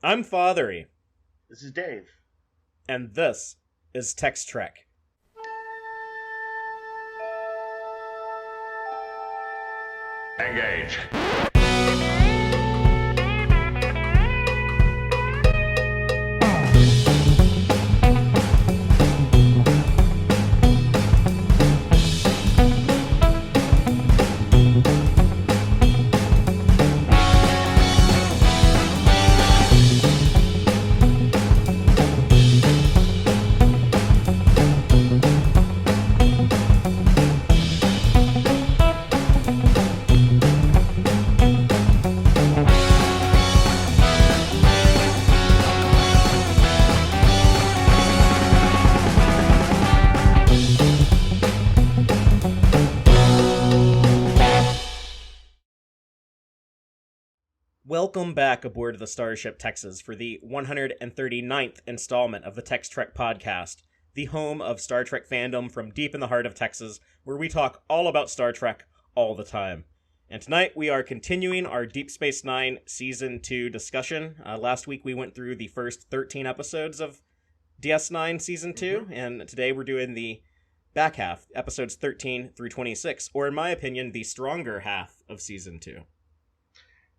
I'm Fatheree, This is Dave. and this is Tex-Trek. Engage. Welcome back aboard the Starship Texas for the 139th installment of the Tex-Trek podcast, the home of Star Trek fandom from deep in the heart of Texas, where we talk all about Star Trek all the time. And tonight we are continuing our Deep Space Nine Season 2 discussion. Last week we went through the first 13 episodes of DS9 Season 2, and today we're doing the back half, episodes 13 through 26, or in my opinion, the stronger half of Season 2.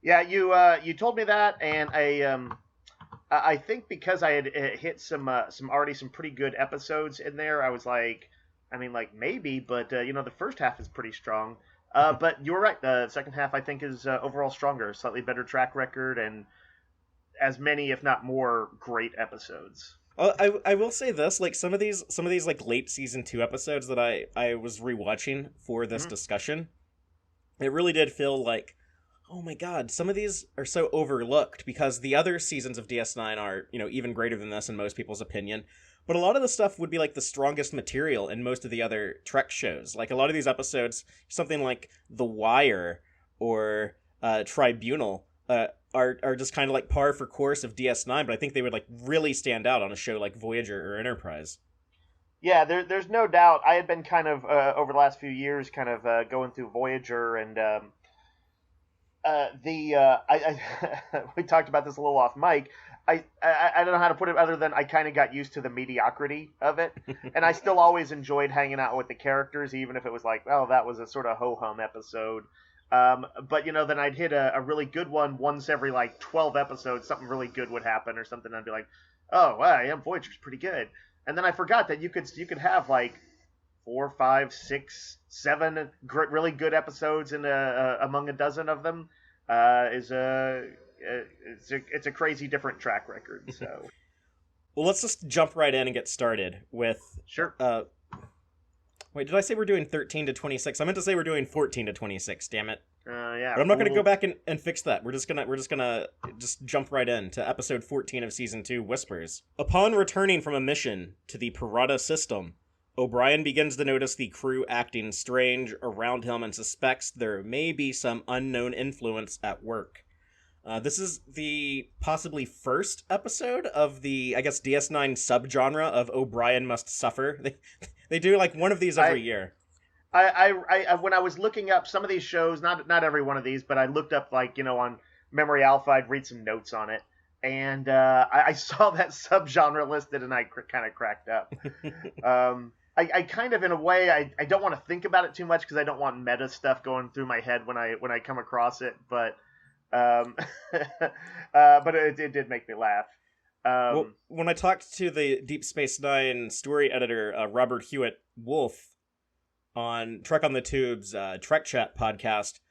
Yeah, you told me that, and I think because I had hit some pretty good episodes in there, I was like, maybe, but the first half is pretty strong. But you were right. The second half I think is overall stronger, slightly better track record, and as many, if not more, great episodes. I will say this, like some of these like late Season 2 episodes that I was rewatching for this discussion, it really did feel like, oh my god, some of these are so overlooked because the other seasons of DS9 are, even greater than this in most people's opinion. But a lot of the stuff would be like the strongest material in most of the other Trek shows. Like a lot of these episodes, something like The Wire or Tribunal, are just kind of like par for course of DS9, but I think they would like really stand out on a show like Voyager or Enterprise. Yeah, there's no doubt. I had been kind of over the last few years kind of going through Voyager, and we talked about this a little off mic. I don't know how to put it other than I kind of got used to the mediocrity of it, and I still always enjoyed hanging out with the characters, even if it was like, oh, that was a sort of ho-hum episode. But then I'd hit a really good one once every like 12 episodes. Something really good would happen or something. I'd be like, oh, wow, yeah, Voyager's pretty good. And then I forgot that you could have like 4, 5, 6, 7 really good episodes in among a dozen of them. It's a crazy different track record. So, well, let's just jump right in and get started with. Sure. Wait, did I say we're doing 13 to 26? I meant to say we're doing 14 to 26. Damn it. Yeah. But I'm not going to go back and fix that. We're just gonna jump right into episode 14 of season 2, Whispers. Upon returning from a mission to the Parada system, O'Brien begins to notice the crew acting strange around him and suspects there may be some unknown influence at work. This is the possibly first episode of the, I guess, DS9 subgenre of O'Brien Must Suffer. They do like one of these every year. I when I was looking up some of these shows, not every one of these, but I looked up like on Memory Alpha. I'd read some notes on it, and I saw that subgenre listed, and I kind of cracked up. I kind of, in a way, I don't want to think about it too much because I don't want meta stuff going through my head when I come across it, but but it did make me laugh. Well, when I talked to the Deep Space Nine story editor, Robert Hewitt Wolf, on Trek on the Tube's Trek Chat podcast,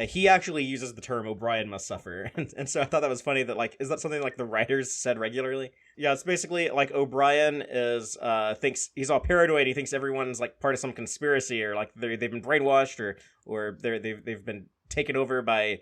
he actually uses the term O'Brien Must Suffer. And so I thought that was funny that, like, is that something like the writers said regularly? Yeah, it's basically like O'Brien thinks he's all paranoid. He thinks everyone's like part of some conspiracy, or like they've been brainwashed, or they've been taken over by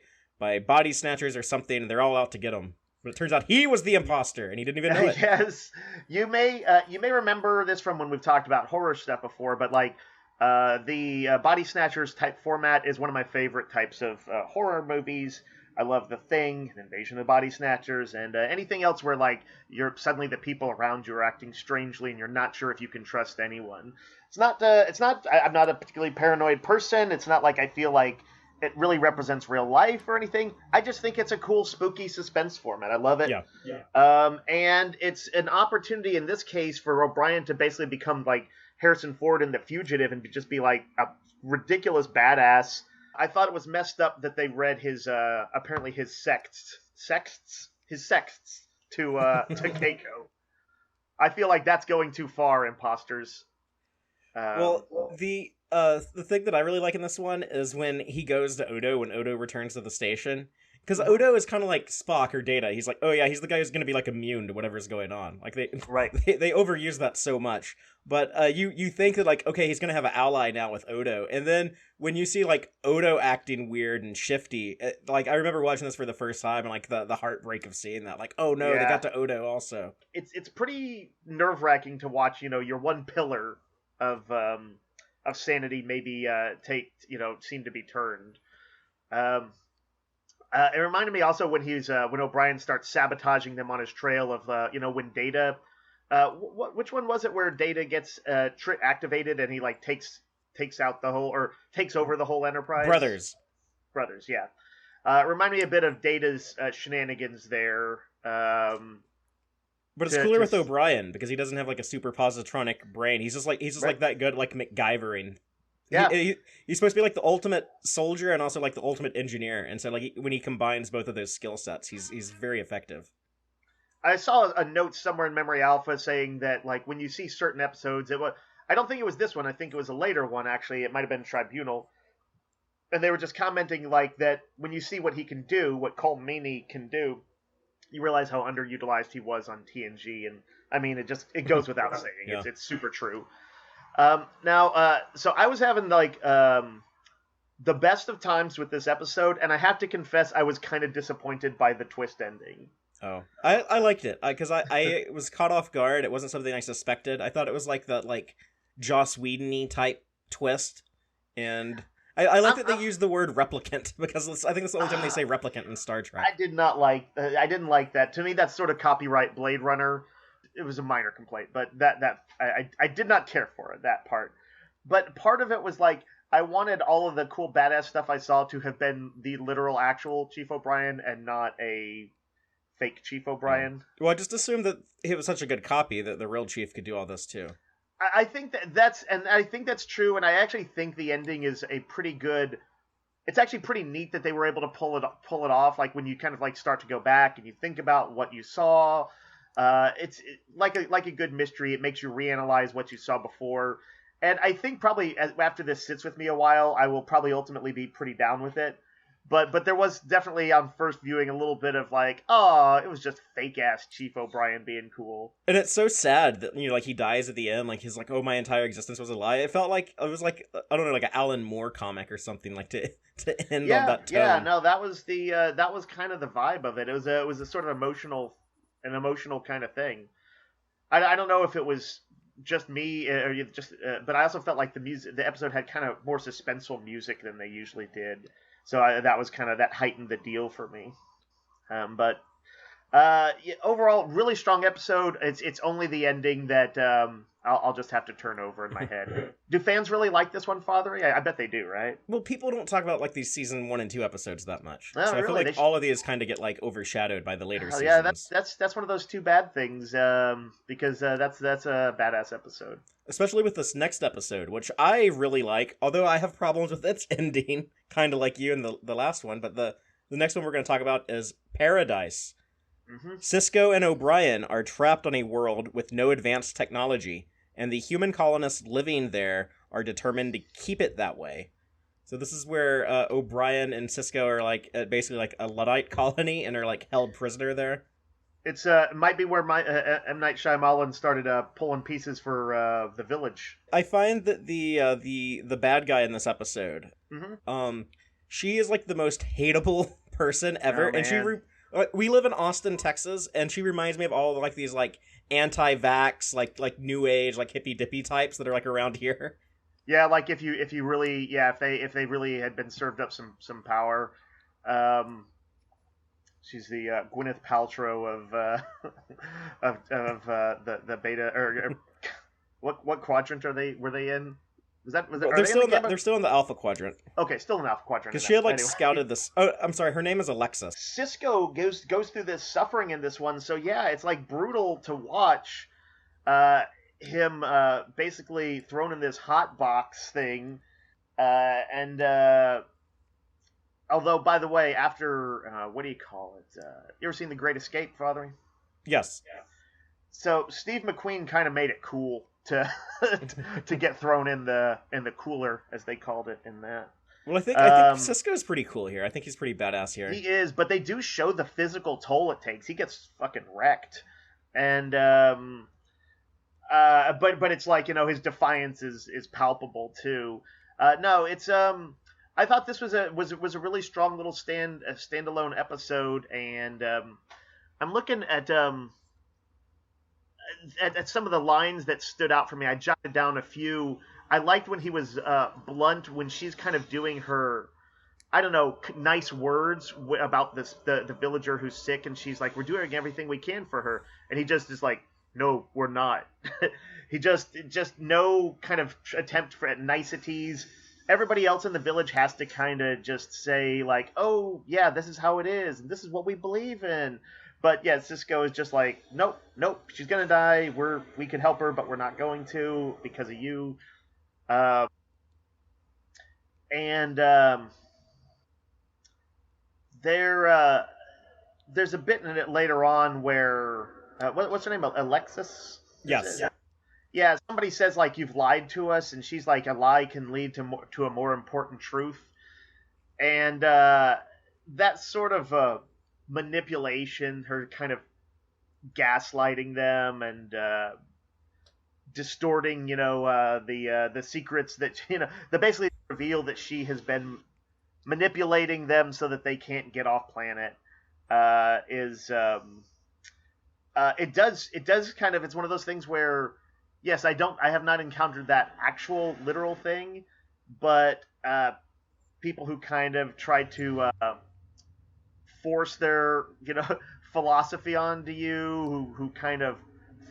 body snatchers or something, and they're all out to get him. But it turns out he was the imposter, and he didn't even know it. Yes, you may remember this from when we've talked about horror stuff before, but like the body snatchers type format is one of my favorite types of horror movies. I love The Thing, Invasion of the Body Snatchers, and anything else where like you're suddenly the people around you are acting strangely, and you're not sure if you can trust anyone. I'm not a particularly paranoid person. It's not like I feel like it really represents real life or anything. I just think it's a cool, spooky suspense format. I love it. Yeah. And it's an opportunity in this case for O'Brien to basically become like Harrison Ford in The Fugitive and just be like a ridiculous badass. I thought it was messed up that they read his apparently his sexts to Keiko. I feel like that's going too far, imposters. Well, the thing that I really like in this one is when he goes to Odo when Odo returns to the station. Because Odo is kind of like Spock or Data. He's like, oh yeah, he's the guy who's going to be like immune to whatever's going on. Like right. they overuse that so much. But you think that like, okay, he's going to have an ally now with Odo. And then when you see like Odo acting weird and shifty, like I remember watching this for the first time and like the heartbreak of seeing that. Like, oh no, they got to Odo also. It's pretty nerve-wracking to watch, your one pillar of sanity maybe seem to be turned. It reminded me also when when O'Brien starts sabotaging them on his trail of when Data, which one was it where Data gets activated and he like takes out the whole or takes over the whole Enterprise? Brothers, yeah. Remind me a bit of Data's shenanigans there. But it's cooler with O'Brien because he doesn't have like a super positronic brain. He's just like that good like MacGyvering. Yeah, he's supposed to be like the ultimate soldier and also like the ultimate engineer, and so like when he combines both of those skill sets, he's very effective. I saw a note somewhere in Memory Alpha saying that like when you see certain episodes, I don't think it was this one. I think it was a later one actually. It might have been Tribunal, and they were just commenting like that when you see what he can do, what Cole Meany can do, you realize how underutilized he was on TNG, and I mean it goes without saying. Yeah. It's super true. So I was having like the best of times with this episode, and I have to confess I was kind of disappointed by the twist ending. Oh, I liked it because I was caught off guard. It wasn't something I suspected. I thought it was like the like Joss Whedon-y type twist, and I like that they used the word replicant because I think it's the only time they say replicant in Star Trek. I didn't like that. To me, that's sort of copyright Blade Runner. It was a minor complaint, but I did not care for it, that part. But part of it was like I wanted all of the cool badass stuff I saw to have been the literal actual Chief O'Brien and not a fake Chief O'Brien. Well, I just assumed that it was such a good copy that the real Chief could do all this too. I think that's true, and I actually think the ending is a pretty good. It's actually pretty neat that they were able to pull it off. Like when you kind of like start to go back and you think about what you saw. It's like a good mystery. It makes you reanalyze what you saw before, and I think probably after this sits with me a while, I will probably ultimately be pretty down with it. But there was definitely on first viewing a little bit of like, oh, it was just fake ass Chief O'Brien being cool. And it's so sad that like he dies at the end. Like he's like, oh, my entire existence was a lie. It felt like it was like I don't know, like an Alan Moore comic or something like to end on that tone. Yeah, no, that was kind of the vibe of it. It was a sort of emotional kind of thing. I don't know if it was just me or just, but I also felt like the episode had kind of more suspenseful music than they usually did. So that was kind of that heightened the deal for me. But overall, really strong episode. It's only the ending that I'll just have to turn over in my head. Do fans really like this one, Fatheree? I bet they do, right? Well, people don't talk about like these season 1 and 2 episodes that much. Oh, so I really? feel like all of these kind of get like overshadowed by the later seasons. Yeah, that's one of those two bad things because that's a badass episode. Especially with this next episode, which I really like, although I have problems with its ending, kind of like you in the last one. But the next one we're going to talk about is Paradise. Mm-hmm. Sisko and O'Brien are trapped on a world with no advanced technology, and the human colonists living there are determined to keep it that way. So this is where O'Brien and Sisko are like basically like a Luddite colony and are like held prisoner there. It's it might be where M. Night Shyamalan started pulling pieces for The Village. I find that the bad guy in this episode, she is like the most hateable person ever, and she we live in Austin, Texas, and she reminds me of all like these like anti-vax, like new age, like hippy dippy types that are like around here. Yeah, like if you really if they really had been served up some power. She's the Gwyneth Paltrow of the beta or what quadrant were they in? Was that Well, are they in the they're gamma? still in the Alpha Quadrant Okay, still in Alpha Quadrant because in she had that. like Anyway, scouted this. Oh, I'm sorry. Her name is Alexis. Cisco goes through this suffering in this one. So yeah, it's like brutal to watch uh, him basically thrown in this hot box thing. And although, by the way, after what do you call it? You ever seen The Great Escape, Fatheree? Yes. So Steve McQueen kind of made it cool to to get thrown in the cooler, as they called it in that. Well, I think Um, Cisco's pretty cool here. I think he's pretty badass here. he is, but they do show the physical toll it takes. He gets fucking wrecked, and but it's like, his defiance is palpable too. No, it's I thought this was a really strong little standalone episode, and I'm looking at some of the lines that stood out for me. I jotted down a few. I liked when he was blunt, when she's kind of doing her, I don't know, nice words about the villager who's sick, and she's like, "We're doing everything we can for her," and he just is like, "No, we're not." He just no kind of attempt for at niceties. Everybody else in the village has to kind of just say like, "Oh yeah, this is how it is, and this is what we believe in." But yeah, Cisco is just like, "Nope, nope, she's gonna die. We could help her, but we're not going to because of you." Uh, and there there's a bit in it later on where what's her name? Alexis? Is Yes. it? Yeah, somebody says like, "You've lied to us," and she's like, "A lie can lead to a more important truth," and that sort of manipulation, her kind of gaslighting them and distorting, the secrets that they basically reveal that she has been manipulating them so that they can't get off planet. Is it does kind of, it's one of those things where, yes, I have not encountered that actual literal thing, but people who kind of try to force their philosophy onto you, who kind of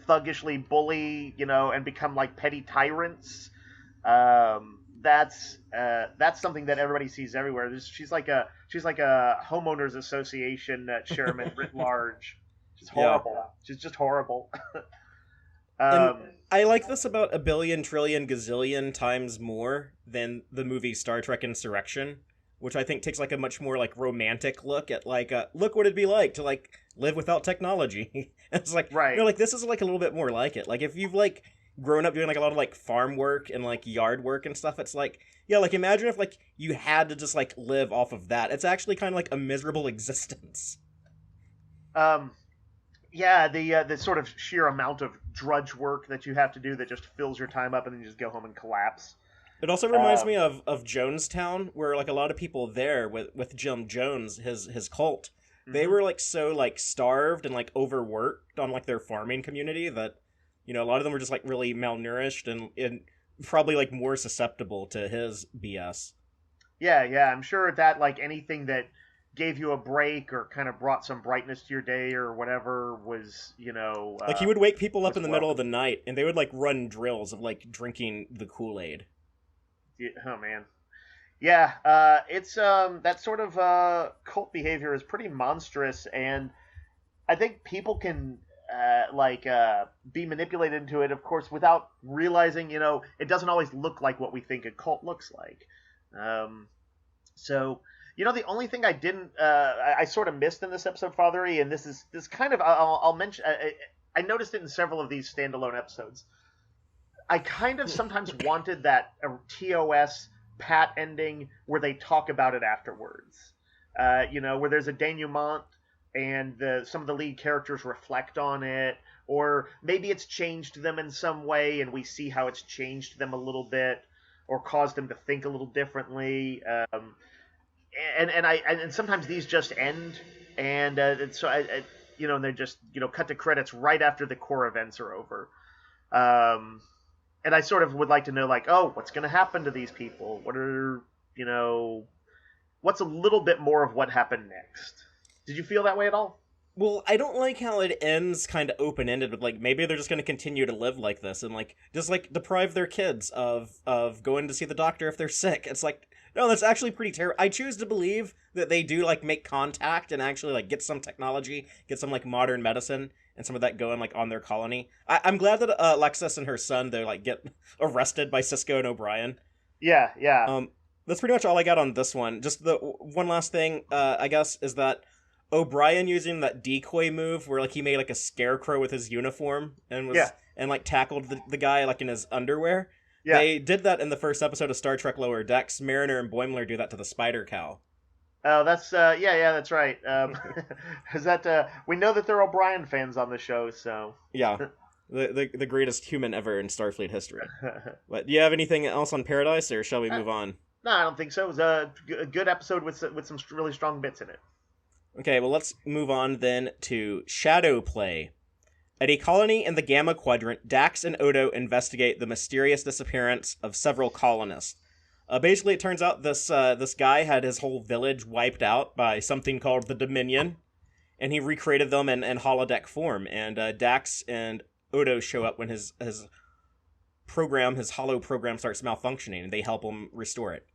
thuggishly bully, and become like petty tyrants. That's something that everybody sees everywhere. She's like a homeowners association chairman writ large. She's Yeah. horrible. She's just horrible. And um, I like this about a billion, trillion, gazillion times more than the movie Star Trek Insurrection, which I think takes like a much more like romantic look at like look what it'd be like to like live without technology. It's like, right. like this is like a little bit more like it. Like if you've like grown up doing like a lot of like farm work and like yard work and stuff, it's like, yeah, like imagine if like you had to just like live off of that. It's actually kind of like a miserable existence. Um, yeah, the sort of sheer amount of drudge work that you have to do that just fills your time up, and then you just go home and collapse. It also reminds Um, me of Jonestown, where like a lot of people there with Jim Jones, his cult, they mhm. were like so like starved and like overworked on like their farming community that a lot of them were just like really malnourished and probably like more susceptible to his BS. Yeah, yeah, I'm sure that like anything that gave you a break or kind of brought some brightness to your day or whatever was, Like he would wake people up was in the middle of welcome. the night and they would like run drills of like drinking the Kool-Aid. Yeah, oh man. Yeah, it's that sort of cult behavior is pretty monstrous, and I think people can be manipulated into it, of course, without realizing, it doesn't always look like what we think a cult looks like. Um, So, the only thing I didn't, I sort of missed in this episode, Fathery, and this kind of, I'll mention, I noticed it in several of these standalone episodes. I kind of sometimes wanted that TOS pat ending where they talk about it afterwards. Where there's a denouement and some of the lead characters reflect on it, or maybe it's changed them in some way, and we see how it's changed them a little bit, or caused them to think a little differently. And sometimes these just end, and so and they just cut to credits right after the core events are over. Um, and I sort of would like to know, like, oh, what's going to happen to these people? You know what's a little bit more of what happened next? Did you feel that way at all? Well, I don't like how it ends kind of open ended with like maybe they're just going to continue to live like this and like just like deprive their kids of going to see the doctor if they're sick. It's like no, that's actually pretty terrible. I choose to believe that they do like make contact and actually like get some technology, get some like modern medicine and some of that going like on their colony. I'm glad that Alexis and her son they like get arrested by Cisco and O'Brien. Yeah, yeah. Um, that's pretty much all I got on this one. Just the one last thing, I guess, is that O'Brien using that decoy move where like he made like a scarecrow with his uniform and was Yeah. and like tackled the guy like in his underwear. Yeah. They did that in the first episode of Star Trek Lower Decks. Mariner and Boimler do that to the Spider Cow. Oh, that's yeah, that's right. Is that we know that there are O'Brien fans on the show, so Yeah. The greatest human ever in Starfleet history. But do you have anything else on Paradise, or shall we move on? No, I don't think so. It was a good episode with some really strong bits in it. Okay, well, let's move on then to Shadow Play. At a colony in the Gamma Quadrant, Dax and Odo investigate the mysterious disappearance of several colonists. Basically, it turns out this guy had his whole village wiped out by something called the Dominion, and he recreated them in holodeck form. And Dax and Odo show up when his program, his holo program, starts malfunctioning, and they help him restore it.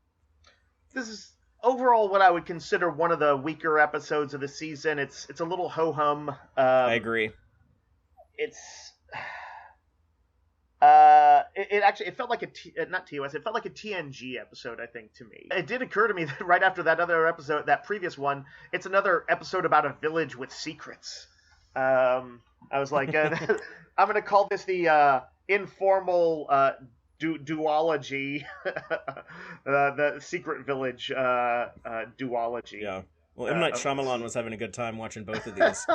This is overall what I would consider one of the weaker episodes of the season. It's a little ho hum. I agree. It's it felt like not TOS. It felt like a TNG episode, I think, to me. It did occur to me that right after that other episode, that previous one, it's another episode about a village with secrets. I was like, I'm going to call this the informal duology, the Secret Village duology. Yeah. Well, M. Night Shyamalan was having a good time watching both of these.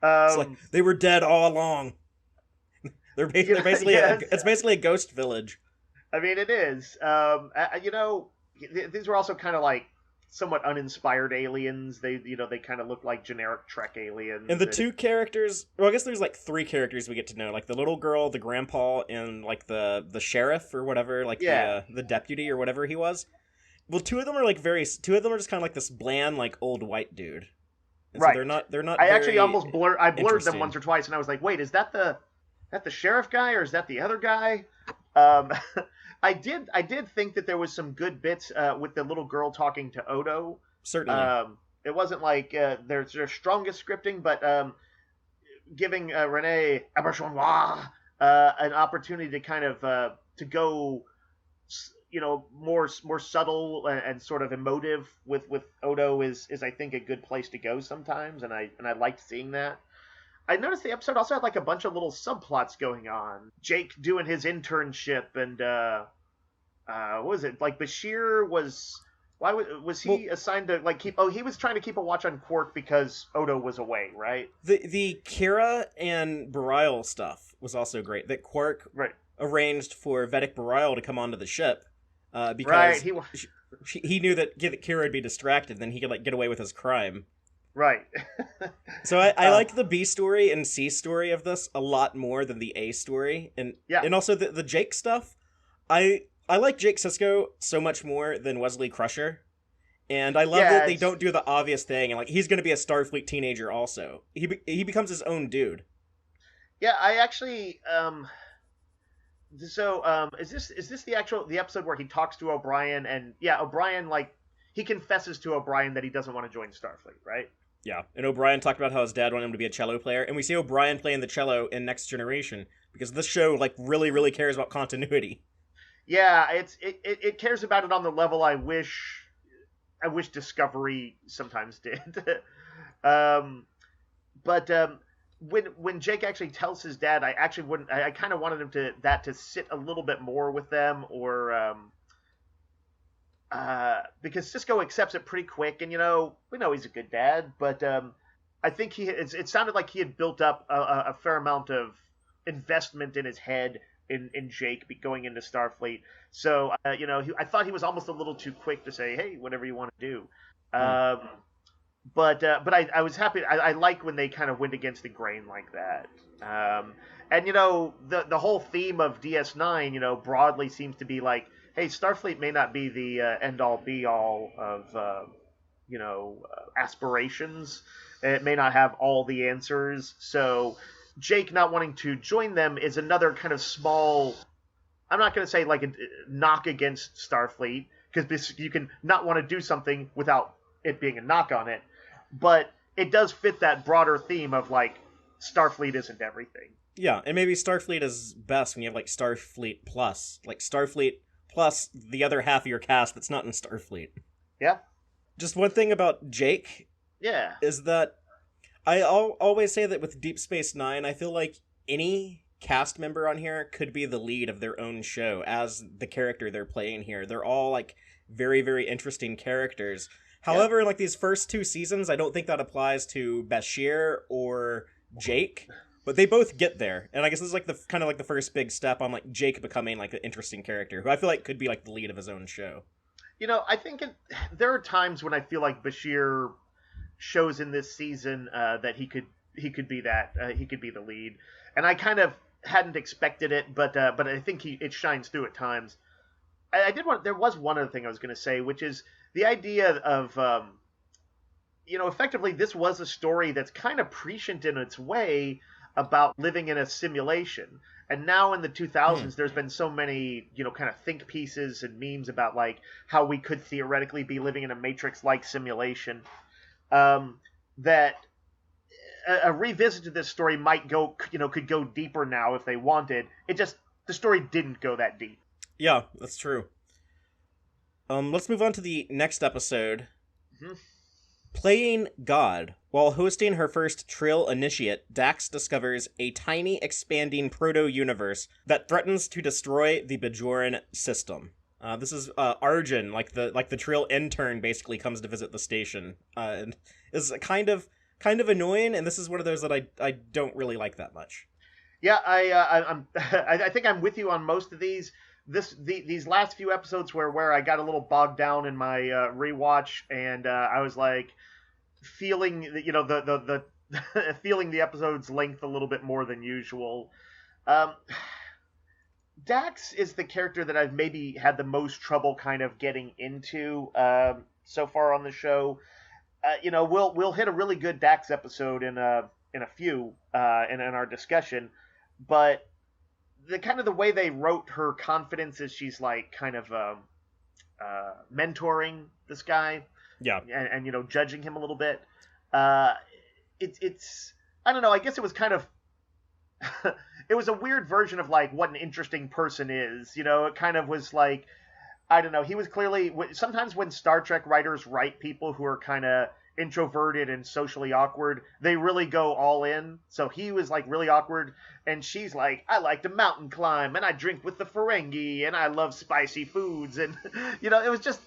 It's like they were dead all along. They're basically it's basically a ghost village. I mean, it is. These were also kind of like somewhat uninspired aliens. They kind of look like generic Trek aliens. And the two characters, well, I guess there's like three characters we get to know, like the little girl, the grandpa, and like the sheriff or whatever, like the deputy or whatever he was. Well, two of them are just kind of like this bland, like old white dude. And right. So they're not. I actually almost blurred them once or twice, and I was like, wait, is that the sheriff guy or is that the other guy? I did think that there was some good bits with the little girl talking to Odo. Certainly. It wasn't like their strongest scripting, but giving Renee Auberjonois an opportunity to kind of to go, more subtle and sort of emotive with Odo is I think a good place to go sometimes, and I liked seeing that. I noticed the episode also had like a bunch of little subplots going on. Jake doing his internship, and what was it? Like Bashir was he assigned to like keep? Oh, he was trying to keep a watch on Quark because Odo was away, right? The Kira and Bareil stuff was also great. That Quark arranged for Vedic Bareil to come onto the ship because he knew that Kira would be distracted, then he could like get away with his crime. Right. So I like the B story and C story of this a lot more than the A story, and also the Jake stuff. I like Jake Sisko so much more than Wesley Crusher, and I love that they don't do the obvious thing and like he's going to be a Starfleet teenager also. He becomes his own dude. Yeah, I actually So is this the episode where he talks to O'Brien and O'Brien like he confesses to O'Brien that he doesn't want to join Starfleet, right? Yeah, and O'Brien talked about how his dad wanted him to be a cello player, and we see O'Brien playing the cello in Next Generation because this show like really cares about continuity. Yeah, it cares about it on the level I wish Discovery sometimes did. But when Jake actually tells his dad, I actually wouldn't. I kind of wanted him to sit a little bit more with them, or because Sisko accepts it pretty quick, and we know he's a good dad, but I think it sounded like he had built up a fair amount of investment in his head in Jake going into Starfleet. So I thought he was almost a little too quick to say, hey, whatever you want to do. But I was happy. I like when they kind of went against the grain like that. And the whole theme of DS9, broadly seems to be like, hey, Starfleet may not be the end all be all of aspirations. It may not have all the answers. So Jake not wanting to join them is another kind of small. I'm not going to say like a knock against Starfleet, because you can not want to do something without it being a knock on it, but it does fit that broader theme of like Starfleet isn't everything. Yeah, and maybe Starfleet is best when you have like Starfleet Plus, like Starfleet plus the other half of your cast that's not in Starfleet. Yeah. Just one thing about Jake Yeah. is that always say that with Deep Space Nine, I feel like any cast member on here could be the lead of their own show as the character they're playing here. They're all like very, very interesting characters. However, like these first 2 seasons, I don't think that applies to Bashir or Jake, but they both get there. And I guess this is like the kind of like the first big step on like Jake becoming like an interesting character who I feel like could be like the lead of his own show. I think there are times when I feel like Bashir shows in this season that he could be that he could be the lead, and I kind of hadn't expected it, but I think it shines through at times. I did want. There was one other thing I was going to say, which is the idea of effectively this was a story that's kind of prescient in its way about living in a simulation. And now in the 2000s, there's been so many, kind of think pieces and memes about like how we could theoretically be living in a Matrix-like simulation. That a revisit to this story might could go deeper now if they wanted. The story didn't go that deep. Yeah, that's true. Let's move on to the next episode. Mm-hmm. Playing God. While hosting her first Trill Initiate, Dax discovers a tiny, expanding proto-universe that threatens to destroy the Bajoran system. This is Arjun, like the Trill intern, basically comes to visit the station. And is kind of annoying, and this is one of those that I don't really like that much. Yeah, I think I'm with you on most of these. These last few episodes where I got a little bogged down in my rewatch, and I was like feeling the feeling the episode's length a little bit more than usual. Dax is the character that I've maybe had the most trouble kind of getting into so far on the show. We'll hit a really good Dax episode in a few in our discussion, but the way they wrote her confidence is she's like kind of mentoring this guy, and judging him a little bit. It's I don't know. I guess it was kind of it was a weird version of like what an interesting person is. It kind of was like, I don't know. He was clearly, sometimes when Star Trek writers write people who are kind of introverted and socially awkward, they really go all in. So he was like really awkward, and she's like, I like to mountain climb, and I drink with the Ferengi, and I love spicy foods, and it was just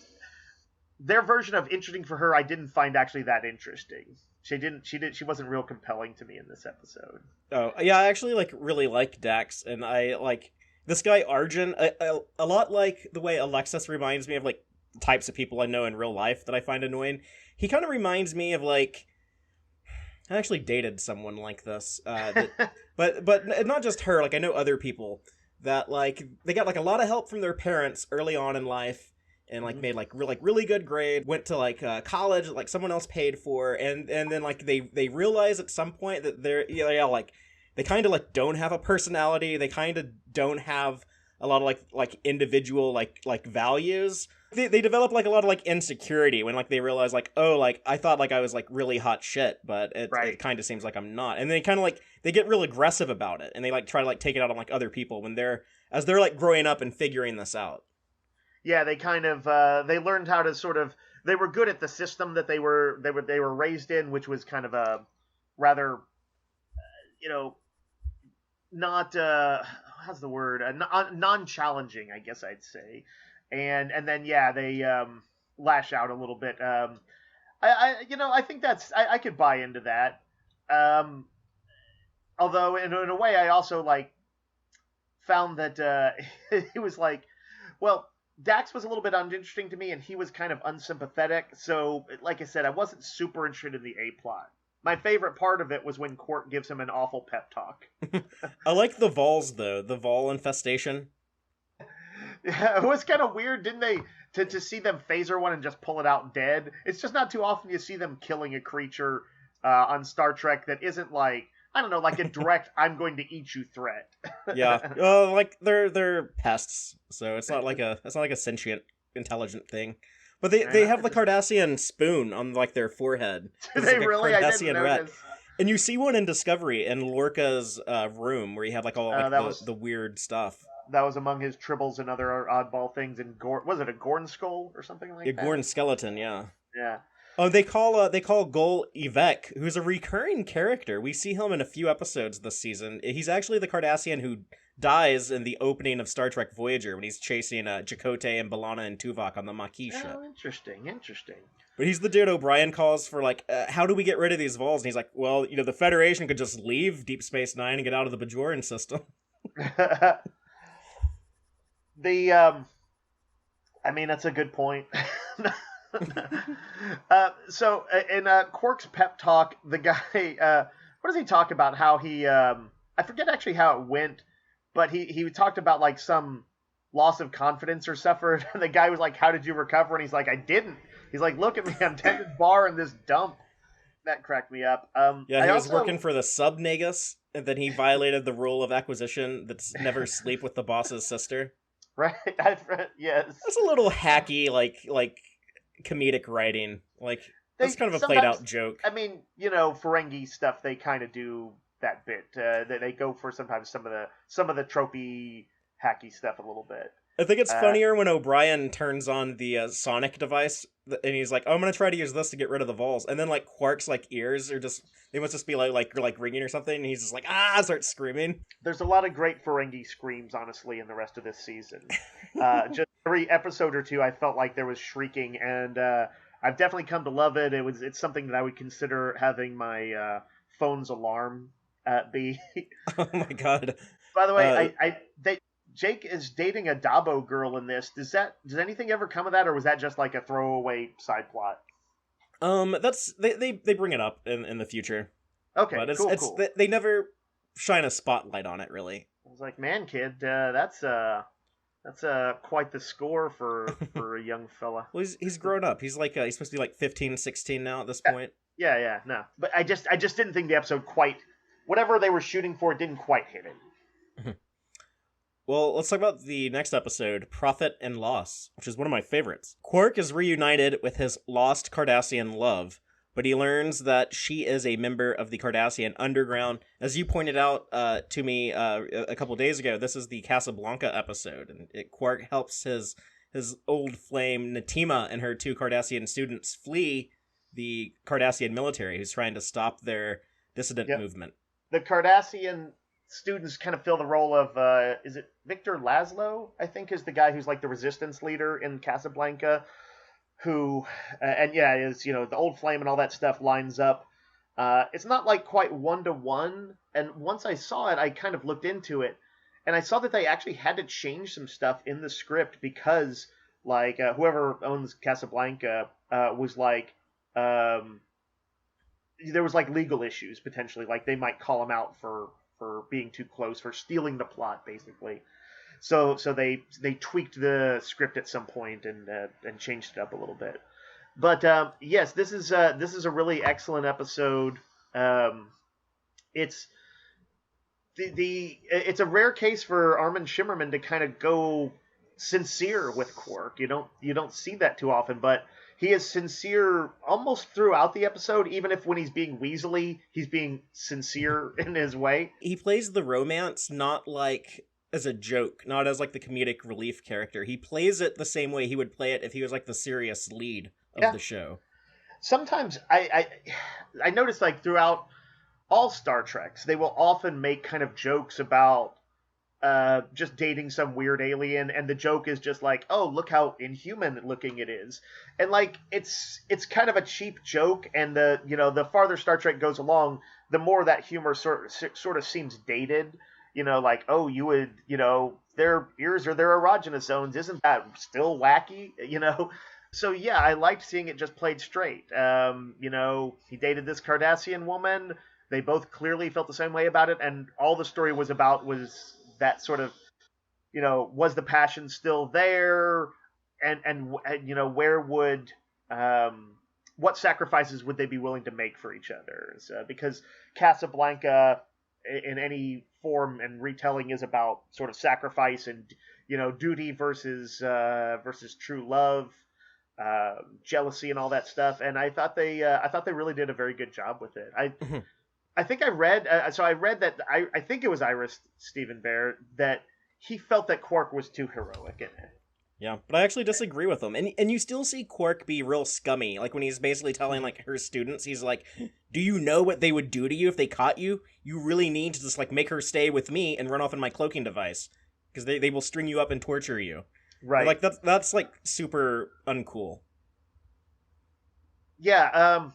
their version of interesting for her. I didn't find actually that interesting. She wasn't real compelling to me in this episode. Oh yeah, I actually really like Dax, and I like this guy Arjun a lot, like the way Alexis reminds me of like types of people I know in real life that I find annoying. He kind of reminds me of like, I actually dated someone like this, but not just her. Like I know other people that like they got like a lot of help from their parents early on in life, and like made like really good grade, went to like college that like someone else paid for, and then like they realize at some point that they kind of like don't have a personality, they kind of don't have a lot of like individual like values. They develop like a lot of like insecurity when like they realize like, oh, like I thought like I was like really hot shit, but it kind of seems like I'm not. And they kind of like they get real aggressive about it, and they like try to like take it out on like other people when they're like growing up and figuring this out. Yeah, they kind of they learned how to sort of, they were good at the system that they were raised in, which was kind of a rather not how's the word, non-challenging, I guess I'd say. And then they lash out a little bit. I think I could buy into that. Although in a way I also like found that it was like, well, Dax was a little bit uninteresting to me, and he was kind of unsympathetic. So, like I said, I wasn't super interested in the A plot. My favorite part of it was when Court gives him an awful pep talk. I like the Vols, though. The Vol infestation. Yeah, it was kind of weird, didn't they? To see them phaser one and just pull it out dead. It's just not too often you see them killing a creature on Star Trek that isn't like, I don't know, like a direct "I'm going to eat you" threat. Yeah. Like they're pests, so it's not like a sentient, intelligent thing. But they have the Cardassian spoon on like their forehead Do because it's they like a really? I didn't Cardassian rat. notice. And you see one in Discovery in Lorca's room where he had like all like That was the weird stuff. that was among his tribbles and other oddball things. And was it a Gorn skull or something Yeah, like that? Gorn skeleton, yeah. Yeah. Oh, they call Gol Evek, who's a recurring character. We see him in a few episodes this season. He's actually the Cardassian who dies in the opening of Star Trek Voyager when he's chasing Chakotay and B'Elanna and Tuvok on the Maquis ship. Oh, interesting. But he's the dude O'Brien calls for, like, how do we get rid of these Vols? And he's like, well, the Federation could just leave Deep Space Nine and get out of the Bajoran system. I mean, that's a good point. So in Quark's pep talk, the guy, what does he talk about? How he, I forget actually how it went, but he talked about like some loss of confidence or suffered. And the guy was like, "How did you recover?" And he's like, "I didn't." He's like, "Look at me, I'm tending bar in this dump." That cracked me up. Yeah, he was working for the Sub Nagus, and then he violated the rule of acquisition that's never sleep with the boss's sister. Right? Yes. That's a little hacky, like comedic writing. Like that's kind of a played out joke. I mean, Ferengi stuff, they kind of do that bit. They go for sometimes some of the tropey hacky stuff a little bit. I think it's funnier when O'Brien turns on the sonic device and he's like, "Oh, I'm gonna try to use this to get rid of the Vols," and then like Quark's like ears are just they must just be like ringing or something, and he's just like starts screaming. There's a lot of great Ferengi screams, honestly, in the rest of this season. Just every episode or two, I felt like there was shrieking, and I've definitely come to love it. It's something that I would consider having my phone's alarm be. Oh my god! By the way, Jake is dating a Dabo girl in this. Does anything ever come of that, or was that just like a throwaway side plot? That's they bring it up in the future. Okay, but cool. They never shine a spotlight on it really. I was like, man, kid, that's quite the score for a young fella. Well, he's grown up. He's like he's supposed to be like 15, 16 now at this point. Yeah, no. But I just didn't think the episode quite, whatever they were shooting for, didn't quite hit it. Well, let's talk about the next episode, Profit and Loss, which is one of my favorites. Quark is reunited with his lost Cardassian love, but he learns that she is a member of the Cardassian underground. As you pointed out to me a couple days ago, this is the Casablanca episode, and Quark helps his old flame Natima and her two Cardassian students flee the Cardassian military, who's trying to stop their dissident movement. The Cardassian students kind of fill the role of, is it Victor Laszlo, I think, is the guy who's like the resistance leader in Casablanca, who, is, the old flame and all that stuff lines up. It's not like quite 1-to-1, and once I saw it, I kind of looked into it, and I saw that they actually had to change some stuff in the script because, like, whoever owns Casablanca was like, there was like legal issues potentially, like they might call him out for being too close, for stealing the plot, basically. So they tweaked the script at some point and changed it up a little bit. But yes, this is a really excellent episode. It's it's a rare case for Armin Shimmerman to kind of go sincere with Quark. You don't see that too often, but he is sincere almost throughout the episode, even if when he's being weaselly, he's being sincere in his way. He plays the romance not like as a joke, not as like the comedic relief character. He plays it the same way he would play it if he was like the serious lead of the show. Sometimes I notice like throughout all Star Treks, they will often make kind of jokes about just dating some weird alien, and the joke is just like, oh, look how inhuman looking it is, and like it's kind of a cheap joke, and the farther Star Trek goes along, the more that humor sort of seems dated, like, oh, you would, their ears are their erogenous zones, isn't that still wacky, So yeah, I liked seeing it just played straight. He dated this Cardassian woman. They both clearly felt the same way about it, and all the story was about was that sort of, was the passion still there, and where what sacrifices would they be willing to make for each other? Because Casablanca, in any form and retelling, is about sort of sacrifice and duty versus true love, jealousy, and all that stuff. And I thought they really did a very good job with it. I think I read that I think it was Ira Stephen Bear that he felt that Quark was too heroic in it. Yeah, but I actually disagree with him. And you still see Quark be real scummy. Like, when he's basically telling, like, her students, he's like, do you know what they would do to you if they caught you? You really need to just, like, make her stay with me and run off in my cloaking device. Because they will string you up and torture you. Right. Like, that's like, super uncool. Yeah,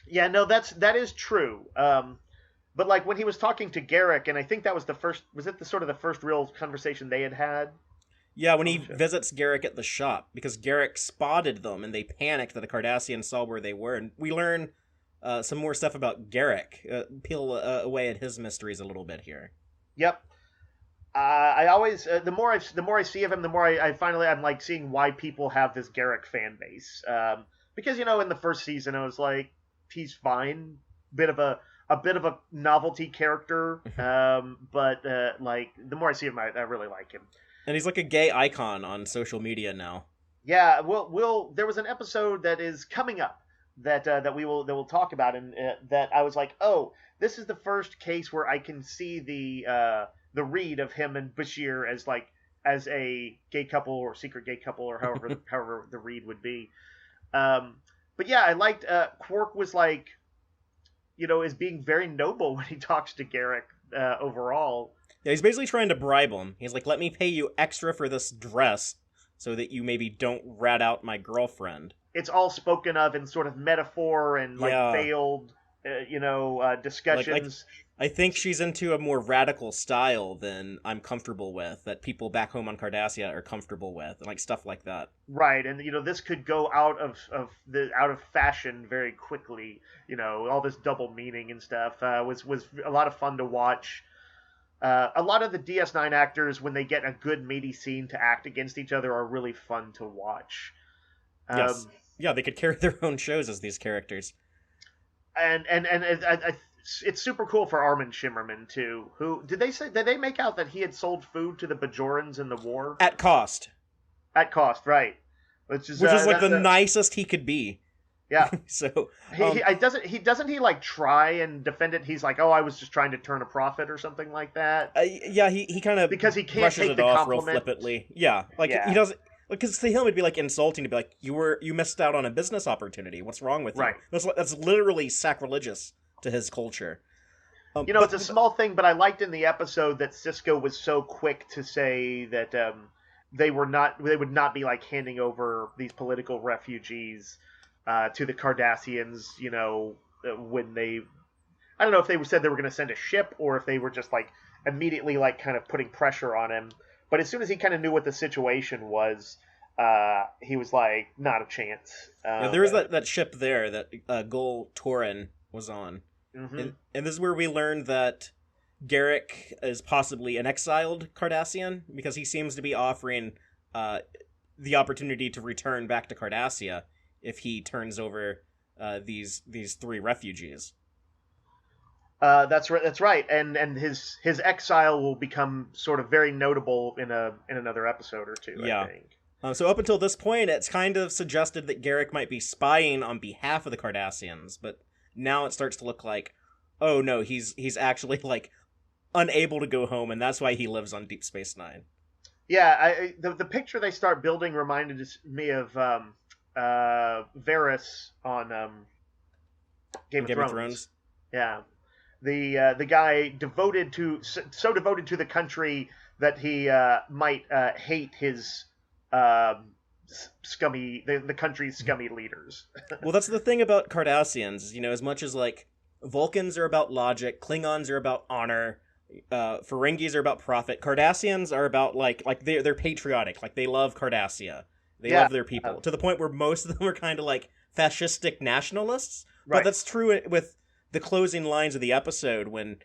yeah, no, that is true. But, like, when he was talking to Garrick, and I think that was the first real conversation they had? Yeah, when he visits Garrick at the shop, because Garrick spotted them, and they panicked that the Cardassians saw where they were. And we learn some more stuff about Garrick, peel away at his mysteries a little bit here. Yep. I always, the more I see of him, the more I'm like seeing why people have this Garrick fan base. Because, in the first season, I was like, he's fine, bit of a novelty character, but like, the more I see him, I really like him. And he's like a gay icon on social media now. Yeah, there was an episode that is coming up that we'll talk about, and that I was like, oh, this is the first case where I can see the read of him and Bashir as a gay couple or secret gay couple, or however the read would be. But yeah, I liked Quark was like, is being very noble when he talks to Garrick overall. Yeah, he's basically trying to bribe him. He's like, let me pay you extra for this dress so that you maybe don't rat out my girlfriend. It's all spoken of in sort of metaphor and veiled, discussions. I think she's into a more radical style than I'm comfortable with, that people back home on Cardassia are comfortable with, and like stuff like that. Right, and this could go out of fashion very quickly. All this double meaning and stuff was a lot of fun to watch. A lot of the DS9 actors, when they get a good meaty scene to act against each other, are really fun to watch. Yes. Yeah, they could carry their own shows as these characters. And it's super cool for Armin Shimmerman too. Who did they make out that he had sold food to the Bajorans in the war at cost? At cost, right? Which is like the nicest he could be. Yeah. So he doesn't like try and defend it. He's like, oh, I was just trying to turn a profit or something like that. Yeah, he kind of, because he can't brushes take it the off compliment real flippantly. Yeah, he doesn't. Because to him it'd be like insulting to be like, you missed out on a business opportunity. What's wrong with you? Right. That's literally sacrilegious to his culture. It's a small thing, but I liked in the episode that Cisco was so quick to say that they would not be like handing over these political refugees to the Cardassians, when they, I don't know if they said they were going to send a ship or if they were just like immediately like kind of putting pressure on him. But as soon as he kind of knew what the situation was, he was like, not a chance. There was that ship there that Gul Torin was on. Mm-hmm. And this is where we learned that Garrick is possibly an exiled Cardassian, because he seems to be offering the opportunity to return back to Cardassia if he turns over these three refugees. That's right, and his exile will become sort of very notable in another episode or two. Yeah. I think. So up until this point, it's kind of suggested that Garrick might be spying on behalf of the Cardassians, but now it starts to look like, oh no, he's actually like unable to go home, and that's why he lives on Deep Space Nine. Yeah, the picture they start building reminded me of Varys on Game of Thrones. Yeah. The guy devoted to the country that he might hate his the country's scummy leaders. Well, that's the thing about Cardassians, as much as like Vulcans are about logic, Klingons are about honor, Ferengis are about profit, Cardassians are about like they're patriotic, like they love Cardassia, they love their people, to the point where most of them are kind of like fascistic nationalists. Right. But that's true with the closing lines of the episode when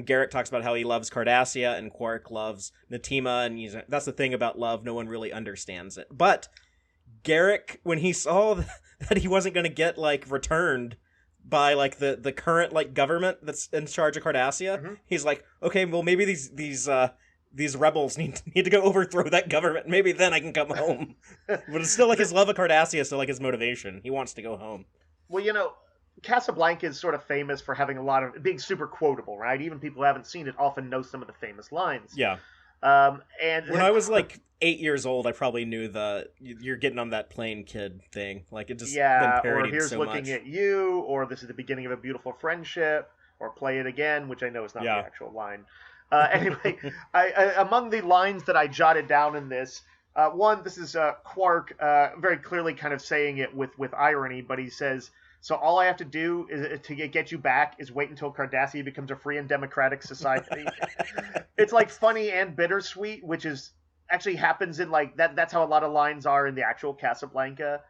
Garrick talks about how he loves Cardassia and Quark loves Natima, and that's the thing about love, no one really understands it. But Garrick, when he saw that he wasn't going to get like returned by like the current like government that's in charge of Cardassia. Mm-hmm. He's like, okay, well maybe these rebels need to go overthrow that government. Maybe then I can come home. But it's still like his love of Cardassia is still like his motivation. He wants to go home. Well, Casablanca is sort of famous for having a lot of being super quotable, right? Even people who haven't seen it often know some of the famous lines. Yeah. And when I was like 8 years old, I probably knew the "you're getting on that plane, kid" thing. Like it just been parodied or here's so looking much. at you, or this is the beginning of a beautiful friendship, or play it again, which I know is not the actual line. Anyway, I among the lines that I jotted down in this, one, this is Quark very clearly kind of saying it with irony, but he says, "So all I have to do is to get you back is wait until Cardassia becomes a free and democratic society." It's like funny and bittersweet, which is actually happens in like that. That's how a lot of lines are in the actual Casablanca.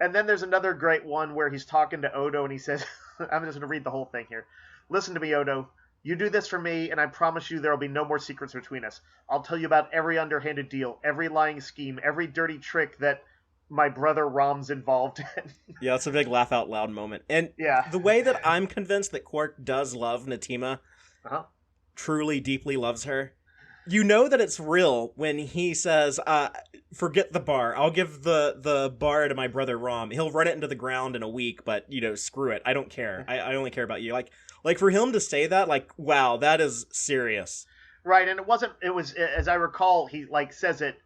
And then there's another great one where he's talking to Odo and he says, "I'm just going to read the whole thing here. Listen to me, Odo. You do this for me, and I promise you there will be no more secrets between us. I'll tell you about every underhanded deal, every lying scheme, every dirty trick that my brother Rom's involved in." Yeah, it's a big laugh out loud moment. And the way that I'm convinced that Quark does love Natima, truly, deeply loves her, you know that it's real when he says, "Forget the bar. I'll give the bar to my brother Rom. He'll run it into the ground in a week, but, screw it. I don't care. I only care about you." Like for him to say that, like, wow, that is serious. Right, and it was, as I recall, he, like, says it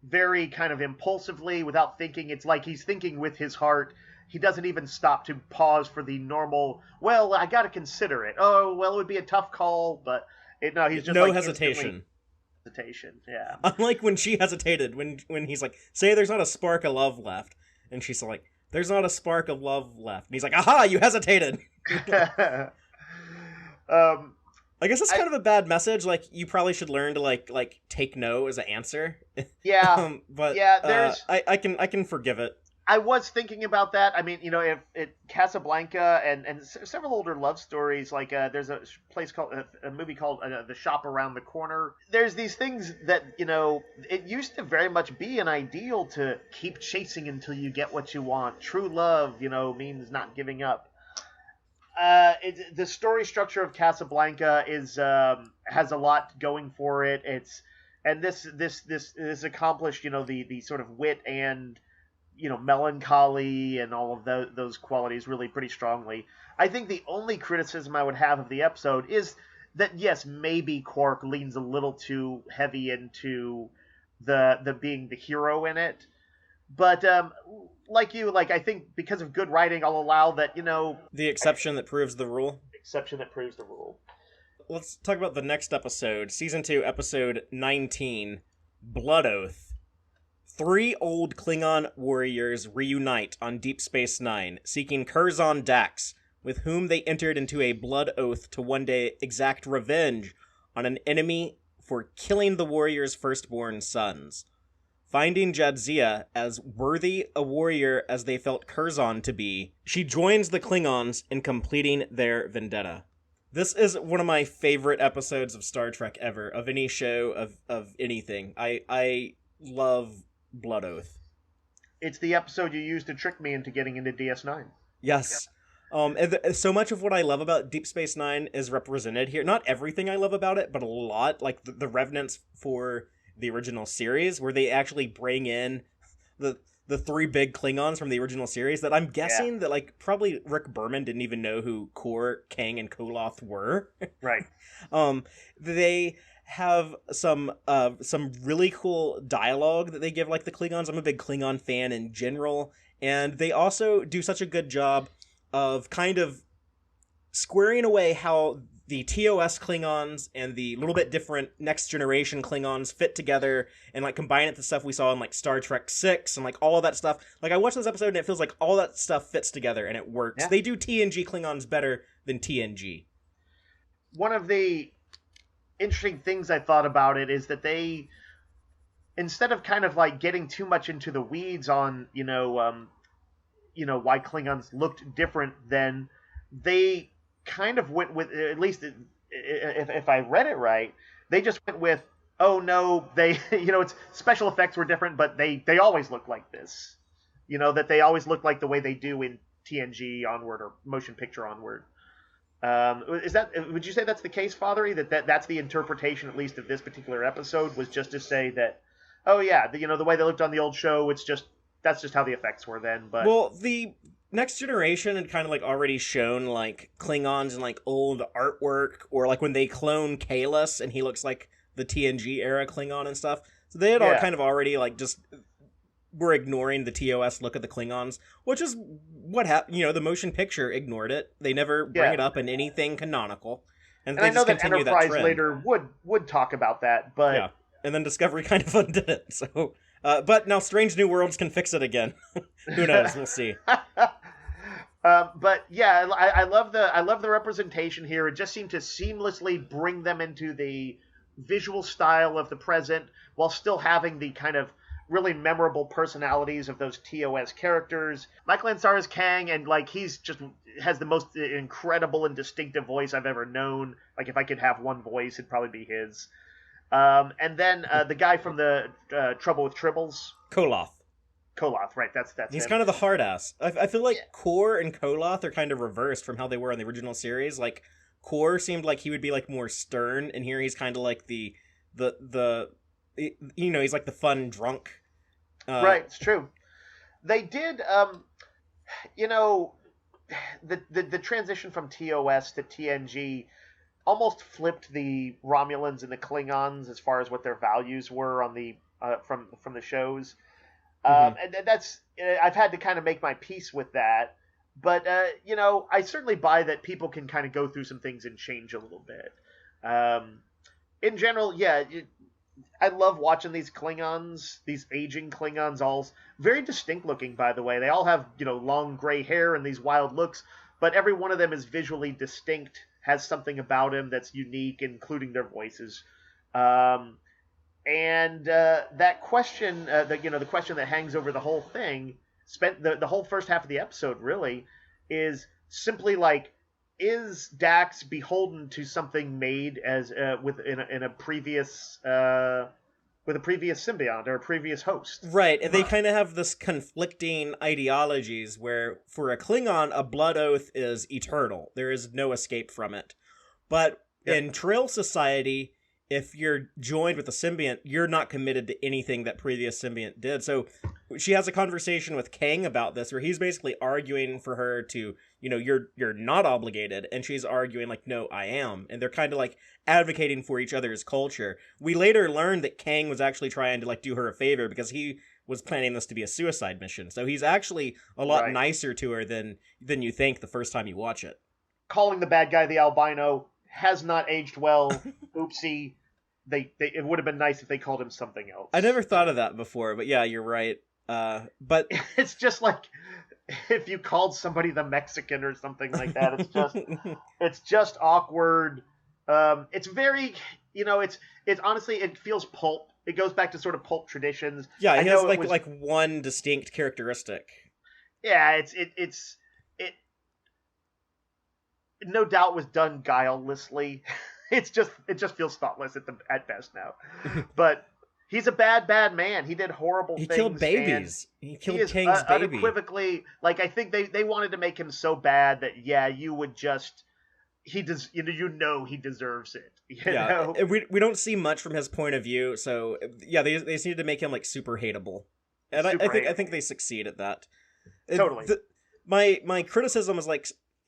very kind of impulsively without thinking. It's like he's thinking with his heart. He doesn't even stop to pause for the normal, well, I got to consider it. Oh, well, it would be a tough call, but he's just no hesitation. Yeah. Unlike when she hesitated, when he's like, "Say there's not a spark of love left," and she's like, "There's not a spark of love left," and he's like, "Aha, you hesitated." I guess that's kind of a bad message. Like, you probably should learn to like take no as an answer. Yeah. But yeah, there's I can forgive it. I was thinking about that. I mean, if Casablanca and several older love stories, like there's a place called a movie called The Shop Around the Corner. There's these things that it used to very much be an ideal to keep chasing until you get what you want. True love, means not giving up. The story structure of Casablanca has a lot going for it. This accomplished the sort of wit and melancholy and all of those qualities really pretty strongly. I think the only criticism I would have of the episode is that, yes, maybe Quark leans a little too heavy into the being the hero in it. But I think because of good writing, I'll allow that, the exception that proves the rule. Exception that proves the rule. Let's talk about the next episode, Season 2, Episode 19, Blood Oath. 3 old Klingon warriors reunite on Deep Space Nine, seeking Curzon Dax, with whom they entered into a blood oath to one day exact revenge on an enemy for killing the warriors' firstborn sons. Finding Jadzia as worthy a warrior as they felt Curzon to be, she joins the Klingons in completing their vendetta. This is one of my favorite episodes of Star Trek ever, of any show, of anything. I love Blood Oath. It's the episode you used to trick me into getting into DS9. Yes. So much of what I love about Deep Space Nine is represented here. Not everything I love about it, but a lot. Like the revenants for the original series, where they actually bring in the 3 big Klingons from the original series that I'm guessing that like probably Rick Berman didn't even know who Kor, Kang, and Koloth were. Right. They have some really cool dialogue that they give like the Klingons. I'm a big Klingon fan in general, and they also do such a good job of kind of squaring away how the TOS Klingons and the little bit different Next Generation Klingons fit together and like combine it to stuff we saw in like Star Trek 6 and like all of that stuff. Like I watched this episode and it feels like all that stuff fits together and it works. Yeah. They do TNG Klingons better than TNG. One of the interesting things I thought about it is that they, instead of kind of like getting too much into the weeds on why Klingons looked different, then they kind of went with, at least if I read it right, they just went with, oh no, they it's special effects were different, but they always look like this. that they always look like the way they do in TNG Onward or Motion Picture Onward. Would you say that's the case, Fathery? That's the interpretation, at least, of this particular episode, was just to say that, oh yeah, the way they looked on the old show, that's just how the effects were then. But well, the Next Generation had kind of like already shown like Klingons in like old artwork, or like when they clone Kahless and he looks like the TNG era Klingon and stuff. So they had all kind of already like just were ignoring the TOS look of the Klingons, which is what happened. The motion picture ignored it. They never bring it up in anything canonical, and they I know that Enterprise later would talk about that, but yeah, and then Discovery kind of undid it. So, but now Strange New Worlds can fix it again. Who knows? We'll see. But yeah, I love the representation here. It just seemed to seamlessly bring them into the visual style of the present while still having the kind of really memorable personalities of those TOS characters. Michael Ansara's Kang, and like he's just has the most incredible and distinctive voice I've ever known. Like if I could have one voice, it'd probably be his. And then the guy from the Trouble with Tribbles, Koloth, right? That's he's him. kind of the hard ass. I feel like Kor and Koloth are kind of reversed from how they were in the original series. Like Kor seemed like he would be like more stern, and here he's kind of like the he's like the fun drunk. Right, it's true. They did, the transition from TOS to TNG almost flipped the Romulans and the Klingons as far as what their values were on the from the shows. And that's I've had to kind of make my peace with that. But I certainly buy that people can kind of go through some things and change a little bit. In general, yeah. I love watching these Klingons, these aging Klingons, all very distinct looking, by the way. They all have, long gray hair and these wild looks, but every one of them is visually distinct, has something about him that's unique, including their voices. And that question, the question that hangs over the whole thing, spent the whole first half of the episode really, is simply like, is Dax beholden to something made as in a previous with a previous symbiont or a previous host? Right, and they kind of have this conflicting ideologies where for a Klingon, a blood oath is eternal. There is no escape from it. But in Trill society, if you're joined with a symbiont, you're not committed to anything that previous symbiont did. So she has a conversation with Kang about this, where he's basically arguing for her to, you're not obligated, and she's arguing like, no, I am. And they're kind of like advocating for each other's culture. We later learned that Kang was actually trying to like do her a favor because he was planning this to be a suicide mission. So he's actually a lot nicer to her than you think the first time you watch it. Calling the bad guy the albino has not aged well. Oopsie. It would have been nice if they called him something else. I never thought of that before, but yeah, you're right. But it's just like if you called somebody the Mexican or something like that. It's just awkward. It's very, it's honestly, it feels pulp. It goes back to sort of pulp traditions. Yeah, he has like one distinct characteristic. Yeah, it no doubt was done guilelessly. It just feels thoughtless at best now. But he's a bad man. He did horrible things. He killed babies. He killed Kang's baby. Unequivocally, like I think they wanted to make him so bad that you would just he deserves it. You know? We don't see much from his point of view, so yeah, they just needed to make him like super hateable, and I think they succeed at that. Totally. My criticism is like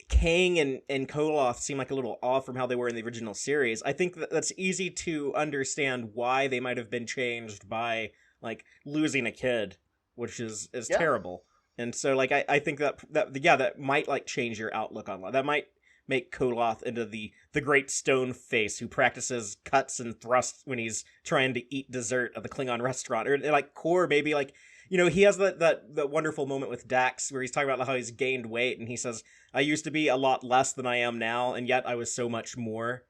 Kang and Koloth seem like a little off from how they were in the original series. I think that's easy to understand why they might have been changed by like losing a kid, which is terrible. And so like I think that might like change your outlook on life. That might make Koloth into the great stone face who practices cuts and thrusts when he's trying to eat dessert at the Klingon restaurant. Or like Kor maybe like, he has that wonderful moment with Dax where he's talking about how he's gained weight, and he says, I used to be a lot less than I am now, and yet I was so much more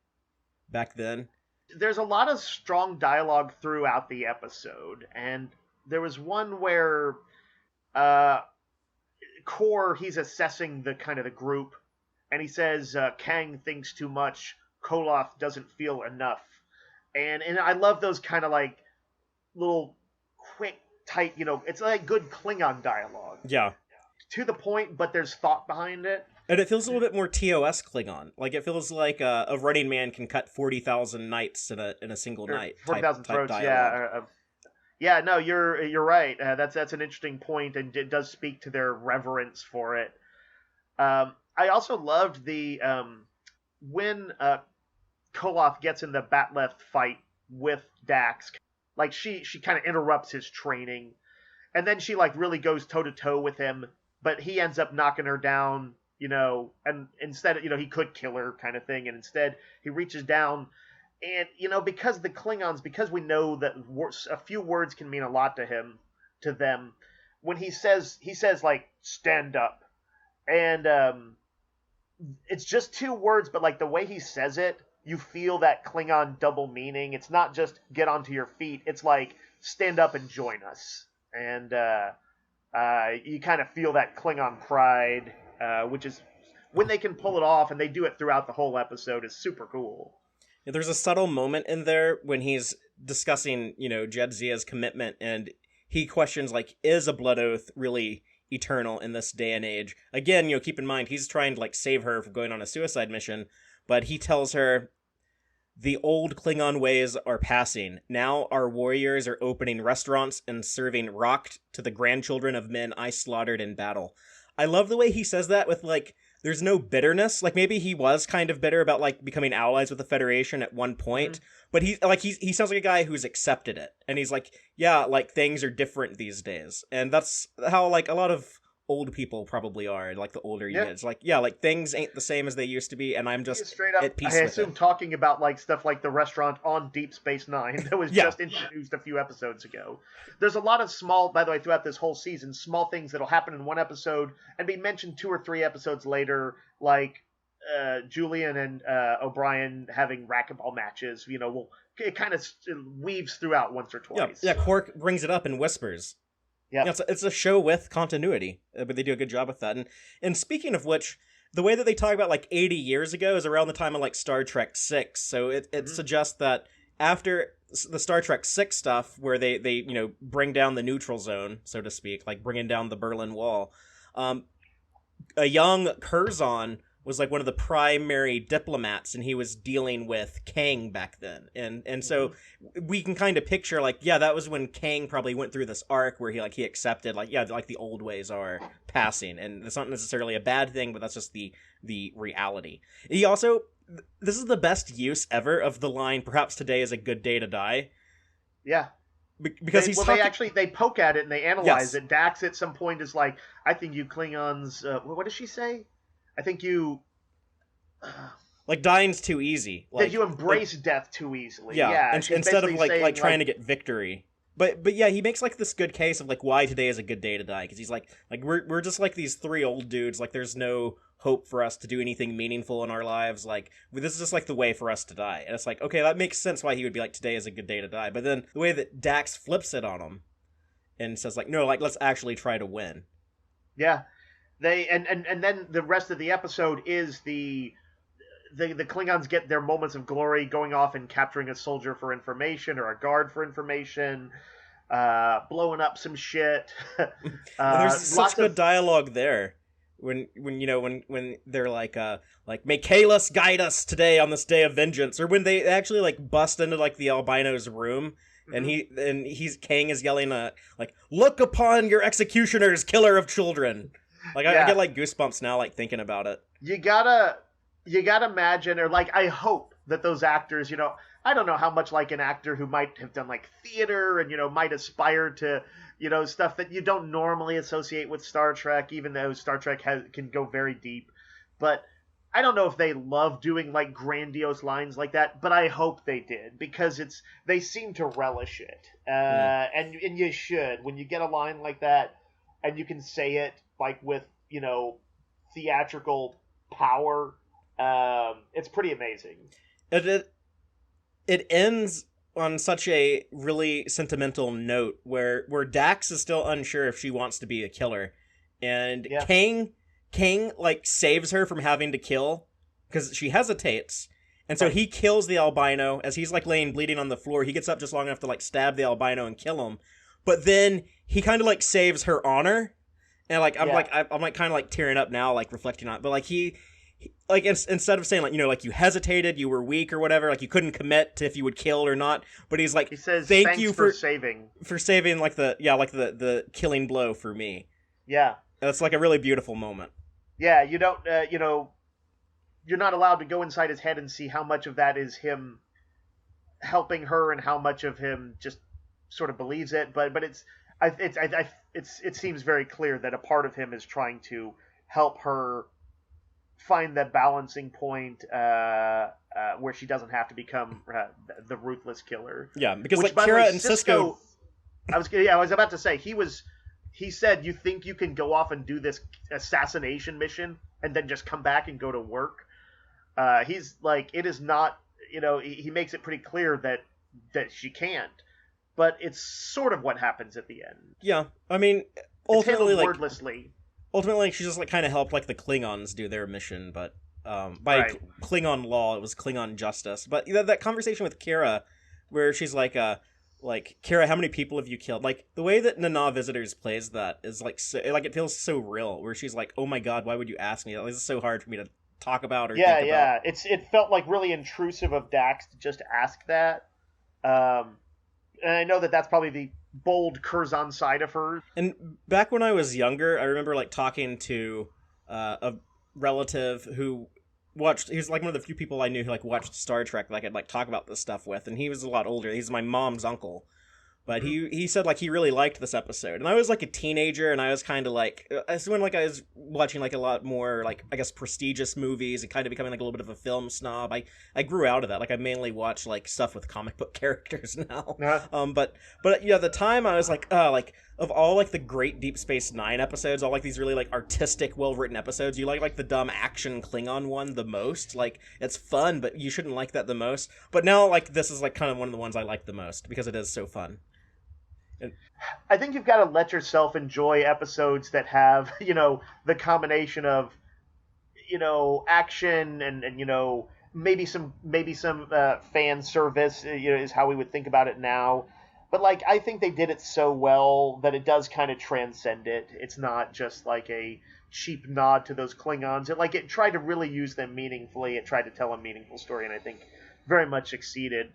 back then. There's a lot of strong dialogue throughout the episode, and there was one where Kor, he's assessing the kind of the group, and he says, Kang thinks too much, Koloth doesn't feel enough. And I love those kind of like little quick tight, it's like good Klingon dialogue. Yeah. To the point, but there's thought behind it. And it feels a little bit more TOS Klingon. Like, it feels like a running man can cut 40,000 nights in a single night. 40,000 throats, yeah. Yeah, no, you're right. That's an interesting point, and it does speak to their reverence for it. I also loved the when Koloth gets in the Batleth fight with Dax. Like, she kind of interrupts his training, and then she like really goes toe to toe with him, but he ends up knocking her down. And instead, he could kill her kind of thing. And instead he reaches down and, because the Klingons, because we know that a few words can mean a lot to them, when he says like, stand up. And, it's just 2 words, but like the way he says it, you feel that Klingon double meaning. It's not just get onto your feet. It's like, stand up and join us. And, you kind of feel that Klingon pride, which is when they can pull it off, and they do it throughout the whole episode, is super cool. Yeah, there's a subtle moment in there when he's discussing, Jadzia's commitment, and he questions, like, is a blood oath really eternal in this day and age? Again, keep in mind, he's trying to, like, save her from going on a suicide mission, but he tells her, the old Klingon ways are passing. Now our warriors are opening restaurants and serving rocked to the grandchildren of men I slaughtered in battle. I love the way he says that with, like, there's no bitterness. Like, maybe he was kind of bitter about, like, becoming allies with the Federation at one point, but he sounds like a guy who's accepted it. And he's like, yeah, like, things are different these days. And that's how, like, a lot of old people probably are, like, the older you get. It's like, yeah, like, things ain't the same as they used to be, and I'm just straight up, at peace I with assume it. talking about, like, stuff like the restaurant on Deep Space Nine that was just introduced a few episodes ago. There's a lot of small, by the way, throughout this whole season, small things that'll happen in one episode and be mentioned 2 or 3 episodes later, like Julian and O'Brien having racquetball matches. It kind of weaves throughout once or twice. Yeah, Quark brings it up in whispers. Yep. Yeah, it's a show with continuity, but they do a good job with that. And speaking of which, the way that they talk about, like, 80 years ago is around the time of, like, Star Trek 6. So it suggests that after the Star Trek 6 stuff, where they bring down the neutral zone, so to speak, like bringing down the Berlin Wall, a young Curzon was like one of the primary diplomats, and he was dealing with Kang back then. And so we can kind of picture, like, yeah, that was when Kang probably went through this arc where he accepted, like, yeah, like, the old ways are passing, and it's not necessarily a bad thing, but that's just the reality. He also, this is the best use ever of the line, perhaps today is a good day to die. Yeah. Because they poke at it and they analyze it. Dax at some point is like, I think you Klingons, what does she say? I think you... like, dying's too easy. Like, that you embrace death too easily. Yeah, instead of, like, trying to get victory. But yeah, he makes, like, this good case of, like, why today is a good day to die. Because he's like, we're just, like, these 3 old dudes. Like, there's no hope for us to do anything meaningful in our lives. Like, this is just, like, the way for us to die. And it's like, okay, that makes sense why he would be like, today is a good day to die. But then the way that Dax flips it on him and says, like, no, like, let's actually try to win. Yeah. And then the rest of the episode is the Klingons get their moments of glory going off and capturing a soldier for information or a guard for information, blowing up some shit. There's such good dialogue there when they're like may Kalis guide us today on this day of vengeance, or when they actually, like, bust into, like, the albino's room. And Kang is yelling, like, look upon your executioners, killer of children. Like, I get, like, goosebumps now, like, thinking about it. You gotta imagine, or, like, I hope that those actors, I don't know how much, like, an actor who might have done, like, theater and, might aspire to, stuff that you don't normally associate with Star Trek, even though Star Trek can go very deep. But I don't know if they love doing, like, grandiose lines like that, but I hope they did, because they seem to relish it. And you should. When you get a line like that, and you can say it, like, with, theatrical power, it's pretty amazing. It ends on such a really sentimental note where Dax is still unsure if she wants to be a killer, and Kang, like, saves her from having to kill because she hesitates, and so he kills the albino as he's, like, laying bleeding on the floor. He gets up just long enough to, like, stab the albino and kill him, but then he kind of like saves her honor, and like Yeah. I'm like kind of like tearing up now, like reflecting on it. But like he like instead of saying like like you hesitated, you were weak or whatever, like you couldn't commit to if you would kill or not, but he's like, He says, thank "Thanks you for saving." for saving like the killing blow for me. Yeah. That's like a really beautiful moment. Yeah, you don't, you're not allowed to go inside his head and see how much of that is him helping her and how much of him just sort of believes it. But it seems very clear that a part of him is trying to help her find that balancing point where she doesn't have to become the ruthless killer. Yeah, because Which, like by the way, Kira and Cisco. I was about to say he said, "You think you can go off and do this assassination mission and then just come back and go to work?" He's like, it is not, he makes it pretty clear that she can't, but it's sort of what happens at the end. Yeah, I mean, ultimately, wordlessly. Ultimately, she just like kind of helped like the Klingons do their mission, but by Klingon law, it was Klingon justice. But that conversation with Kira, where she's like, Kira, how many people have you killed? Like the way that Nana Visitors plays that is like so, like it feels so real. Where she's like, oh my god, why would you ask me? This is so hard for me to talk about or think about. Yeah. It felt like really intrusive of Dax to just ask that. And I know that that's probably the bold Curzon side of her. And back when I was younger, I remember like talking to a relative who watched. He was like one of the few people I knew who like watched Star Trek that I could like talk about this stuff with, and he was a lot older. He's my mom's uncle. But he said like he really liked this episode, and I was like a teenager, and I was kind of like when like I was watching like a lot more like I guess prestigious movies and kind of becoming like a little bit of a film snob. I grew out of that. Like I mainly watch like stuff with comic book characters now. But at the time I was like of all like the great Deep Space Nine episodes, all like these really like artistic, well written episodes, you like the dumb action Klingon one the most. Like it's fun, but you shouldn't like that the most. But now like this is like kind of one of the ones I like the most because it is so fun. I think you've got to let yourself enjoy episodes that have, the combination of, action and maybe some fan service, is how we would think about it now. But like, I think they did it so well that it does kind of transcend it. It's not just like a cheap nod to those Klingons. It tried to really use them meaningfully. It tried to tell a meaningful story, and I think very much succeeded.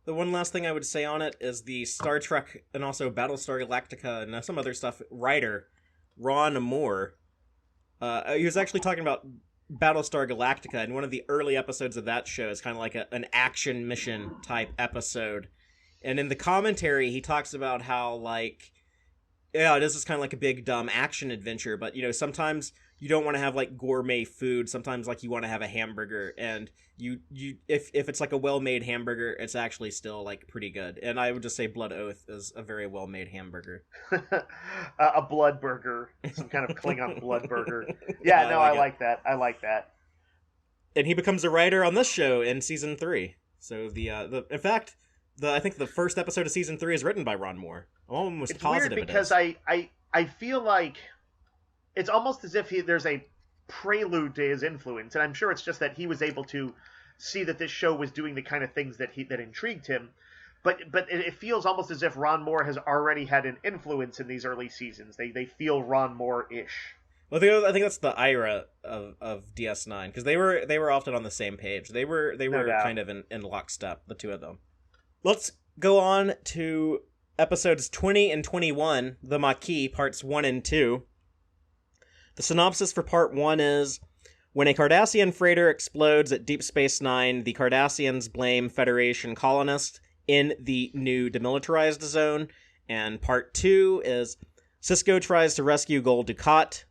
The one last thing I would say on it is the Star Trek and also Battlestar Galactica and some other stuff writer, Ron Moore. He was actually talking about Battlestar Galactica, and one of the early episodes of that show is kind of like an action mission type episode. And in the commentary, he talks about how like, yeah, it is just kind of like a big dumb action adventure, but sometimes you don't want to have like gourmet food. Sometimes like you want to have a hamburger, and you if it's like a well-made hamburger, it's actually still like pretty good. And I would just say Blood Oath is a very well-made hamburger. A blood burger, some kind of Klingon blood burger. Yeah, no, I like that. I like that. And he becomes a writer on this show in season 3. So in fact, I think the first episode of season 3 is written by Ron Moore. I'm almost positive weird because I feel like it's almost as if there's a prelude to his influence, and I'm sure it's just that he was able to see that this show was doing the kind of things that intrigued him. But it feels almost as if Ron Moore has already had an influence in these early seasons. They feel Ron Moore-ish. Well, I think that's the Ira of DS9 because they were often on the same page. They were kind of in lockstep, the two of them. Let's go on to episodes 20 and 21, The Maquis, parts 1 and 2. The synopsis for part 1 is, when a Cardassian freighter explodes at Deep Space Nine, the Cardassians blame Federation colonists in the new demilitarized zone. And part 2 is, Cisco tries to rescue Gul Dukat,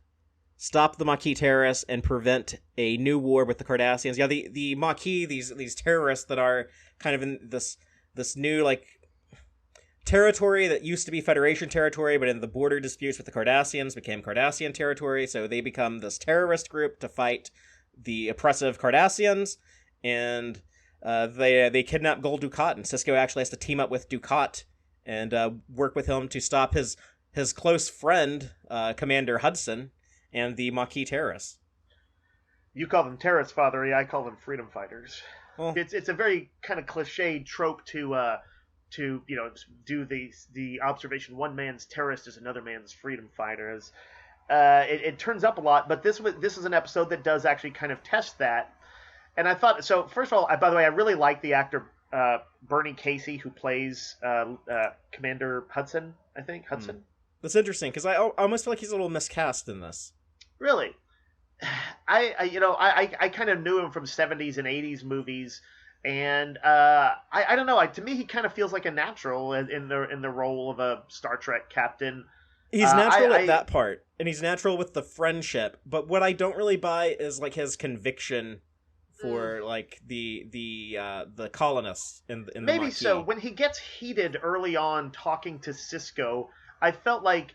stop the Maquis terrorists, and prevent a new war with the Cardassians. Yeah, the Maquis, these terrorists that are kind of in this new, like, territory that used to be Federation territory, but in the border disputes with the Cardassians became Cardassian territory, so they become this terrorist group to fight the oppressive Cardassians, and they kidnap Gul Dukat, and Cisco actually has to team up with Dukat and work with him to stop his close friend, Commander Hudson, and the Maquis terrorists. You call them terrorists, Fatheree. I call them freedom fighters. Well, it's a very kind of cliched trope to to do the observation. One man's terrorist is another man's freedom fighter. As it turns up a lot, but this is an episode that does actually kind of test that. And I thought so. First of all, by the way, I really like the actor Bernie Casey who plays Commander Hudson. I think Hudson. That's interesting because I almost feel like he's a little miscast in this. Really, I kind of knew him from 70s and 80s movies, and I don't know. To me, he kind of feels like a natural in the role of a Star Trek captain. He's natural at that part, and he's natural with the friendship. But what I don't really buy is like his conviction for like the colonists in the maybe Maquis. So. When he gets heated early on talking to Sisko, I felt like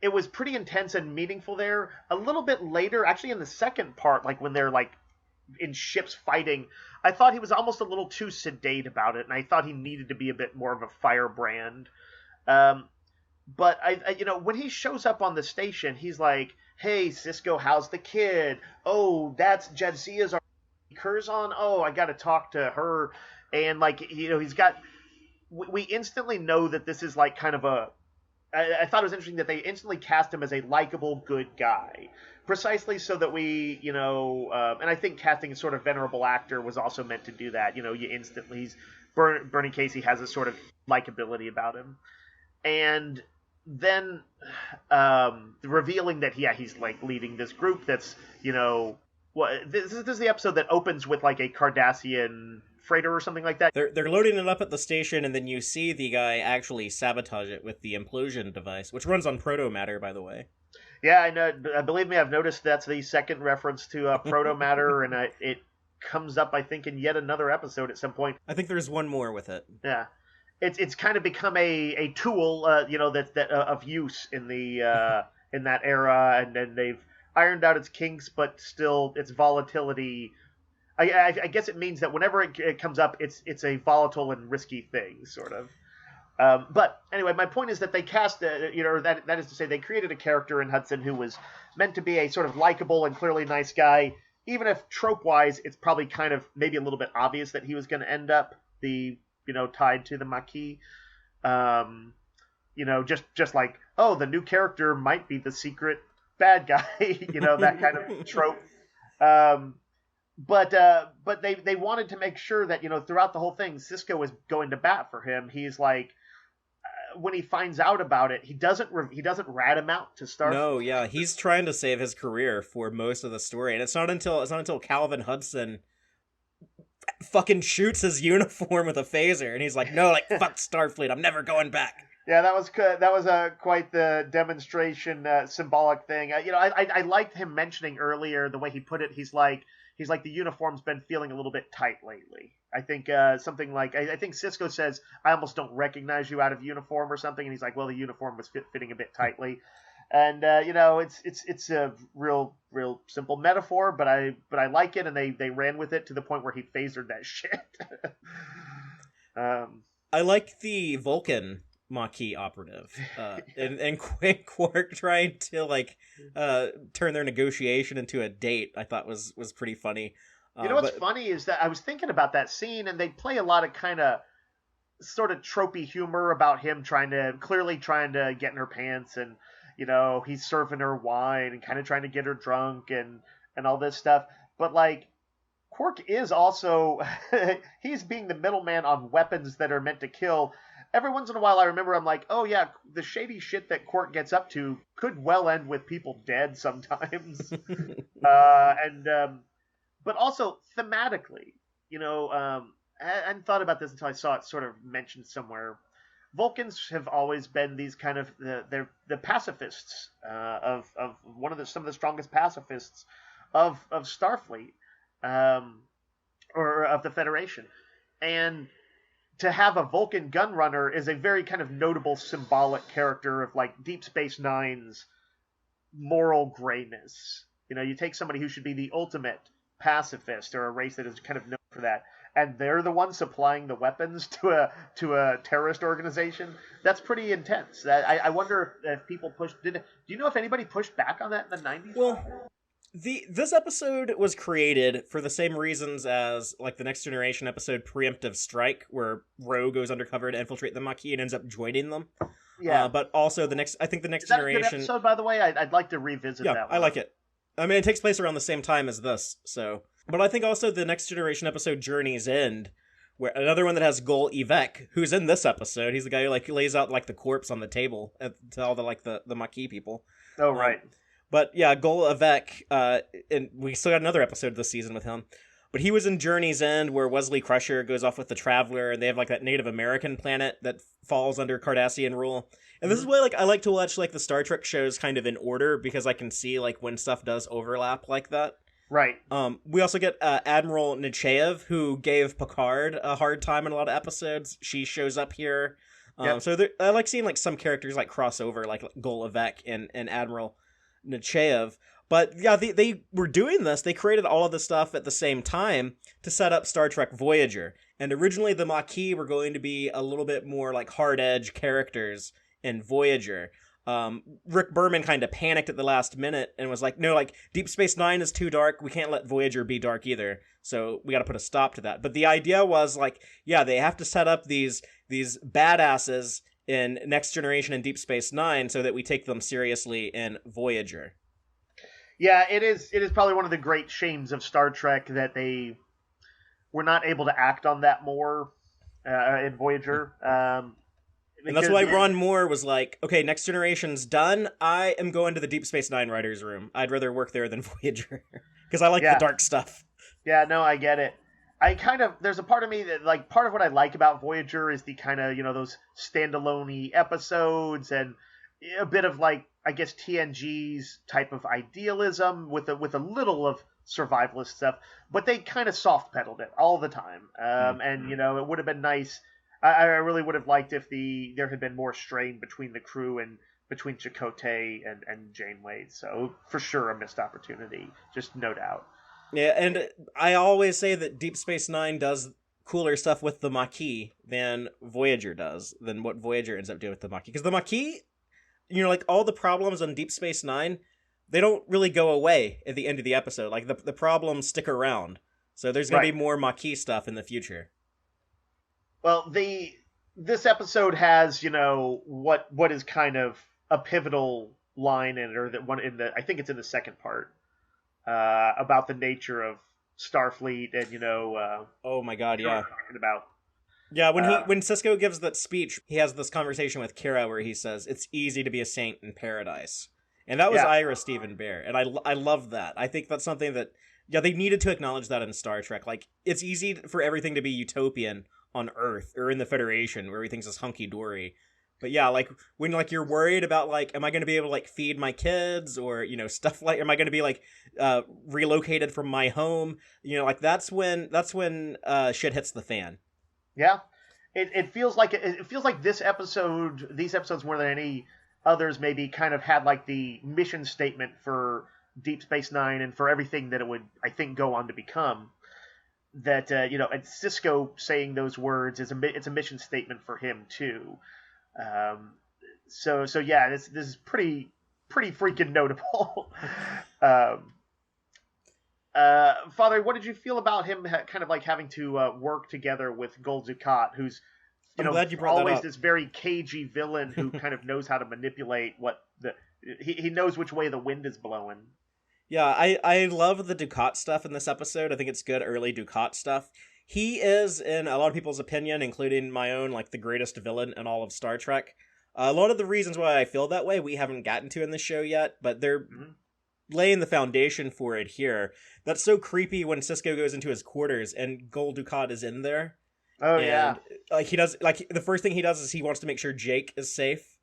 it was pretty intense and meaningful there. A little bit later, actually in the second part, like when they're like in ships fighting, I thought he was almost a little too sedate about it, and I thought he needed to be a bit more of a firebrand. But I when he shows up on the station, he's like, "Hey, Sisko, how's the kid? Oh, that's Jadzia's Curzon. Oh, I got to talk to her." And like he's got. We instantly know that this is like kind of a. I thought it was interesting that they instantly cast him as a likable, good guy, precisely so that we, and I think casting a sort of venerable actor was also meant to do that. You instantly, Bernie Casey has a sort of likability about him, and then revealing that he's like leading this group that's this is the episode that opens with like a Cardassian freighter or something like that. They're loading it up at the station, and then you see the guy actually sabotage it with the implosion device, which runs on proto-matter, by the way. Yeah, I know. Believe me, I've noticed that's the second reference to proto-matter, and it comes up, I think, in yet another episode at some point. I think there's one more with it. Yeah, it's kind of become a tool, that of use in the in that era, and then they've ironed out its kinks, but still its volatility. I guess it means that whenever it comes up, it's a volatile and risky thing, sort of. But anyway, my point is that they cast, that is to say, they created a character in Hudson who was meant to be a sort of likable and clearly nice guy. Even if trope-wise, it's probably kind of maybe a little bit obvious that he was going to end up tied to the Maquis. Just like, oh, the new character might be the secret bad guy, that kind of trope. But they wanted to make sure that throughout the whole thing, Sisko was going to bat for him. He's like, when he finds out about it, he doesn't rat him out to start. No, yeah, he's trying to save his career for most of the story, and it's not until Calvin Hudson fucking shoots his uniform with a phaser, and he's like, "No, like fuck Starfleet, I'm never going back." Yeah, that was quite the demonstration, symbolic thing. I liked him mentioning earlier the way he put it. He's like the uniform's been feeling a little bit tight lately. I think something like I think Sisko says, "I almost don't recognize you out of uniform" or something, and he's like, "Well, the uniform was fitting a bit tightly," and it's a real simple metaphor, but I like it, and they ran with it to the point where he phasered that shit. I like the Vulcan Maquis operative, and Quark trying to turn their negotiation into a date. I thought was pretty funny. What's funny is that I was thinking about that scene, and they play a lot of kind of sort of tropey humor about him clearly trying to get in her pants, and he's serving her wine and kind of trying to get her drunk and all this stuff. But like Quark is also he's being the middleman on weapons that are meant to kill. Every once in a while, I remember I'm like, oh yeah, the shady shit that Quark gets up to could well end with people dead sometimes. But also thematically, I hadn't thought about this until I saw it sort of mentioned somewhere. Vulcans have always been these kind of the pacifists of some of the strongest pacifists of Starfleet or of the Federation, and to have a Vulcan gunrunner is a very kind of notable symbolic character of like Deep Space Nine's moral grayness. You take somebody who should be the ultimate pacifist or a race that is kind of known for that, and they're the ones supplying the weapons to a terrorist organization. That's pretty intense. I wonder if people pushed. Do you know if anybody pushed back on that in the 90s? Well, This episode was created for the same reasons as like the Next Generation episode Preemptive Strike, where Ro goes undercover to infiltrate the Maquis and ends up joining them. Yeah. But also I think the Next Is that a Generation. good episode, by the way? I'd like to revisit that one. I like it. I mean, it takes place around the same time as this, so. But I think also the Next Generation episode Journey's End, where another one that has Gol Evek, who's in this episode. He's the guy who like lays out like the corpse on the table to all the like the Maquis people. Oh right. But yeah, Gol Evek, and we still got another episode this season with him. But he was in Journey's End, where Wesley Crusher goes off with the Traveler, and they have like that Native American planet that falls under Cardassian rule. And this is why like I like to watch like the Star Trek shows kind of in order, because I can see like when stuff does overlap like that. Right. We also get Admiral Nechayev, who gave Picard a hard time in a lot of episodes. She shows up here. Yep. So I like seeing like some characters like cross over, like Gol Evek and Admiral Nechayev. But yeah, they were doing this. They created all of this stuff at the same time to set up Star Trek Voyager. And originally the Maquis were going to be a little bit more like hard edge characters in Voyager. Rick Berman kind of panicked at the last minute and was like, no, like Deep Space Nine is too dark. We can't let Voyager be dark either. So we got to put a stop to that. But the idea was like, yeah, they have to set up these badasses in Next Generation and Deep Space Nine so that we take them seriously in Voyager. Yeah, it is probably one of the great shames of Star Trek that they were not able to act on that more in Voyager. And that's why Ron Moore was like, okay, Next Generation's done. I am going to the Deep Space Nine writers' room. I'd rather work there than Voyager. Because I like the dark stuff. Yeah, no, I get it. There's a part of me that, like, part of what I like about Voyager is the kind of, those standalone-y episodes and a bit of, like, I guess TNG's type of idealism with a little of survivalist stuff. But they kind of soft-pedaled it all the time. And, it would have been nice. I really would have liked if there had been more strain between the crew and between Chakotay and Janeway. So for sure a missed opportunity, just no doubt. Yeah, and I always say that Deep Space Nine does cooler stuff with the Maquis than Voyager does, than what Voyager ends up doing with the Maquis. Because the Maquis, like all the problems on Deep Space Nine, they don't really go away at the end of the episode. Like the problems stick around. So there's going to be more Maquis stuff in the future. Well, this episode has, what is kind of a pivotal line in it, or that one I think it's in the second part, about the nature of Starfleet and oh my god, yeah. Talking about. Yeah, when Sisko gives that speech, he has this conversation with Kira where he says it's easy to be a saint in paradise, and that was Ira Stephen Bear, and I love that. I think that's something that they needed to acknowledge that in Star Trek. Like it's easy for everything to be utopian on Earth or in the Federation where everything's just hunky-dory. But yeah, like when like you're worried about like, am I going to be able to like feed my kids or, stuff like, am I going to be like relocated from my home? Like that's when shit hits the fan. Yeah. It feels like these episodes more than any others maybe kind of had like the mission statement for Deep Space Nine and for everything that it would, I think, go on to become. That and Sisko saying those words it's a mission statement for him too. So yeah, this is pretty freaking notable. Father, what did you feel about him kind of like having to work together with Gul Dukat, who's I'm glad you brought always that up. This very cagey villain who kind of knows how to manipulate he knows which way the wind is blowing. Yeah, I love the Dukat stuff in this episode. I think it's good early Dukat stuff. He is, in a lot of people's opinion, including my own, like the greatest villain in all of Star Trek. A lot of the reasons why I feel that way we haven't gotten to in the show yet, but they're laying the foundation for it here. That's so creepy when Sisko goes into his quarters and Gul Dukat is in there. Oh, yeah. Like he does, like the first thing he does is he wants to make sure Jake is safe.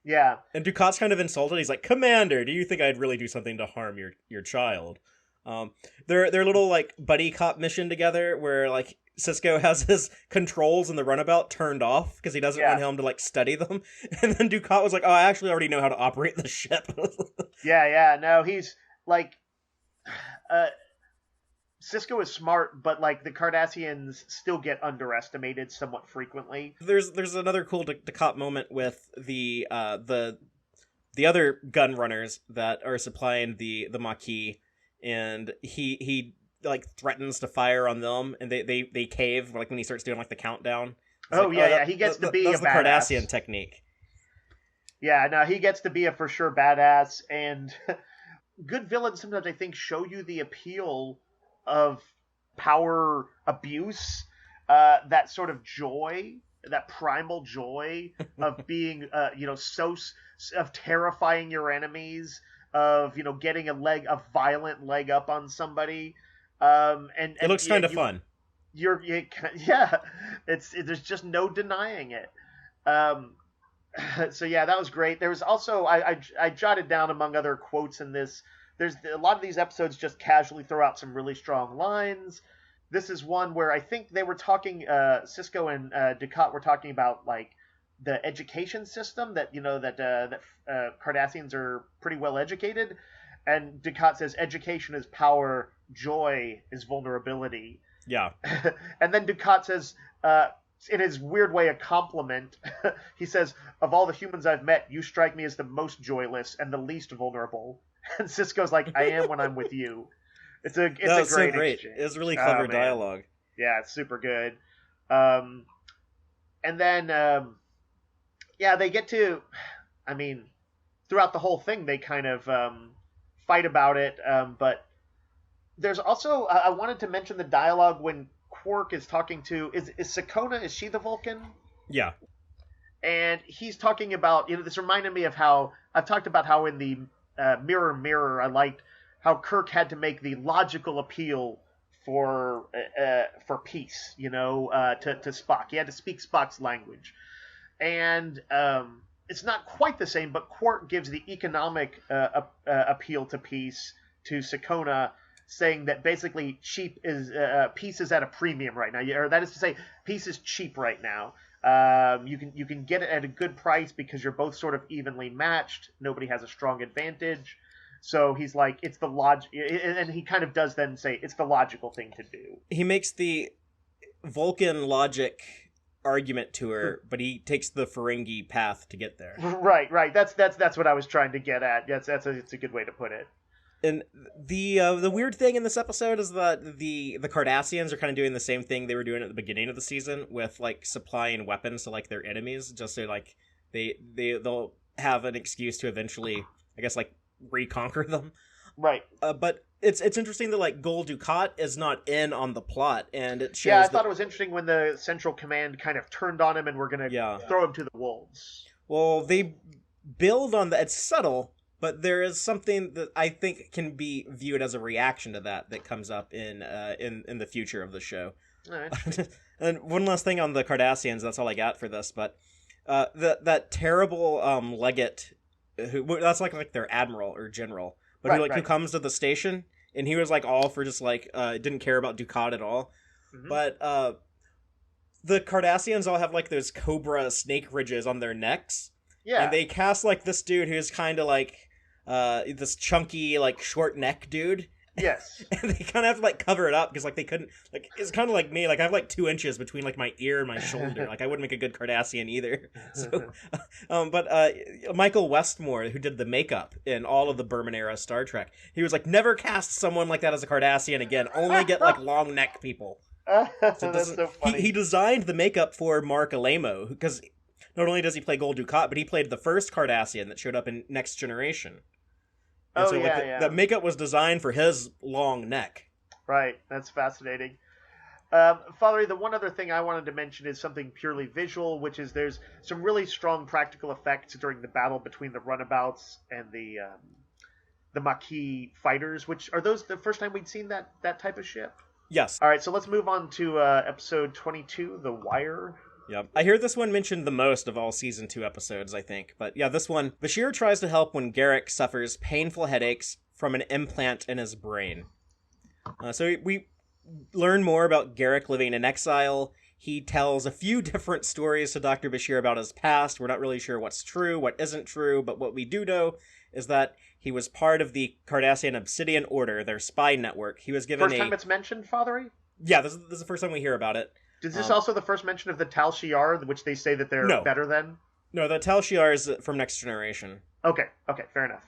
Yeah. And Dukat's kind of insulted. He's like, Commander, do you think I'd really do something to harm your child? Their little like buddy cop mission together where like Sisko has his controls in the runabout turned off because he doesn't want him to like study them. And then Dukat was like, oh, I actually already know how to operate the ship. No, he's like Sisko is smart, but like the Cardassians still get underestimated somewhat frequently. There's another cool Dukat moment with the other gun runners that are supplying the Maquis, and he like threatens to fire on them, and they cave like when he starts doing like the countdown. It's Oh like, yeah, yeah. He gets to be that's a the badass. Cardassian technique. Yeah, no, he gets to be a for sure badass, and good villains sometimes I think show you the appeal of power abuse, that sort of joy, that primal joy of being, of terrifying your enemies, of getting a violent leg up on somebody, It looks kind of fun. Yeah, there's just no denying it. Um, so yeah, that was great. There was also I jotted down among other quotes in this. There's a lot of these episodes just casually throw out some really strong lines. This is one where I think they were talking. Cisco and Ducat were talking about like the education system that Cardassians are pretty well educated, and Ducat says education is power, joy is vulnerability. Yeah. And then Ducat says, in his weird way, a compliment. He says, "Of all the humans I've met, you strike me as the most joyless and the least vulnerable." And Cisco's like, "I am when I'm with you." It's a great so great. exchange. It's really clever dialogue. Yeah, it's super good. And then, they get to, I mean, throughout the whole thing, they kind of fight about it. But there's also, I wanted to mention the dialogue when Quark is talking to, is Sakona, is she the Vulcan? Yeah. And he's talking about, this reminded me of how, I've talked about how in the Mirror Mirror, I liked how Kirk had to make the logical appeal for peace, to Spock. He had to speak Spock's language. And it's not quite the same, but Quark gives the economic appeal to peace to Sakona, saying that basically peace is at a premium right now, or that is to say, peace is cheap right now. You can get it at a good price because you're both sort of evenly matched. Nobody has a strong advantage. So he's like, it's the and he kind of does then say it's the logical thing to do. He makes the Vulcan logic argument to her, but he takes the Ferengi path to get there. Right. That's what I was trying to get at. It's a good way to put it. And the weird thing in this episode is that the Cardassians are kind of doing the same thing they were doing at the beginning of the season with like supplying weapons to like their enemies, just so like they'll have an excuse to eventually, I guess, like reconquer them. Right. But it's interesting that like Gul Dukat is not in on the plot, and it shows. Yeah, I thought it was interesting when the Central Command kind of turned on him and were going to throw him to the wolves. Well, they build on that. It's subtle, but there is something that I think can be viewed as a reaction to that comes up in the future of the show. Right. And one last thing on the Cardassians. That's all I got for this. But that terrible legate, that's like their admiral or general, but who comes to the station, and he was like all for just like didn't care about Dukat at all. Mm-hmm. But the Cardassians all have like those cobra snake ridges on their necks. Yeah. And they cast like this dude who's kind of like this chunky like short neck dude. Yes. And they kind of have to like cover it up because like they couldn't, like, it's kind of like me, like I have like 2 inches between like my ear and my shoulder. Like I wouldn't make a good Cardassian either. So but Michael Westmore, who did the makeup in all of the Berman era Star Trek, he was like, never cast someone like that as a Cardassian again, only get like long neck people. So that's so funny. He designed the makeup for Mark Alamo because not only does he play Gul Dukat, but he played the first Cardassian that showed up in Next Generation. And the makeup was designed for his long neck. Right, that's fascinating. Fatheree, the one other thing I wanted to mention is something purely visual, which is there's some really strong practical effects during the battle between the runabouts and the Maquis fighters, which are those the first time we'd seen that type of ship? Yes. All right, so let's move on to episode 22, The Wire. Yeah, I hear this one mentioned the most of all season 2 episodes, I think. But yeah, this one, Bashir tries to help when Garak suffers painful headaches from an implant in his brain. So we learn more about Garak living in exile. He tells a few different stories to Dr. Bashir about his past. We're not really sure what's true, what isn't true, but what we do know is that he was part of the Cardassian Obsidian Order, their spy network. He was given First time it's mentioned, Fatheree? Yeah, this is the first time we hear about it. Is this also the first mention of the Tal Shiar, which they say that they're better than? No, the Tal Shiar is from Next Generation. Okay, fair enough.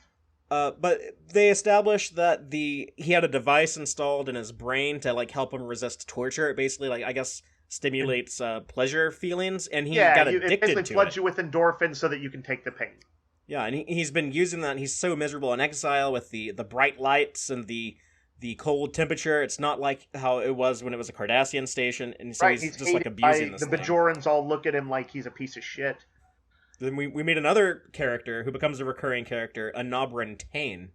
But they established that he had a device installed in his brain to like help him resist torture. It basically, like, I guess, stimulates pleasure feelings, and he got it addicted basically to floods it. you with endorphins so that you can take the pain. Yeah, and he's been using that, and he's so miserable in exile with the bright lights and the cold temperature. It's not like how it was when it was a Cardassian station, and so Right, he's he's just like hated abusing by this the thing. Bajorans. All look at him like he's a piece of shit. Then we meet another character who becomes a recurring character, Anobran Tain,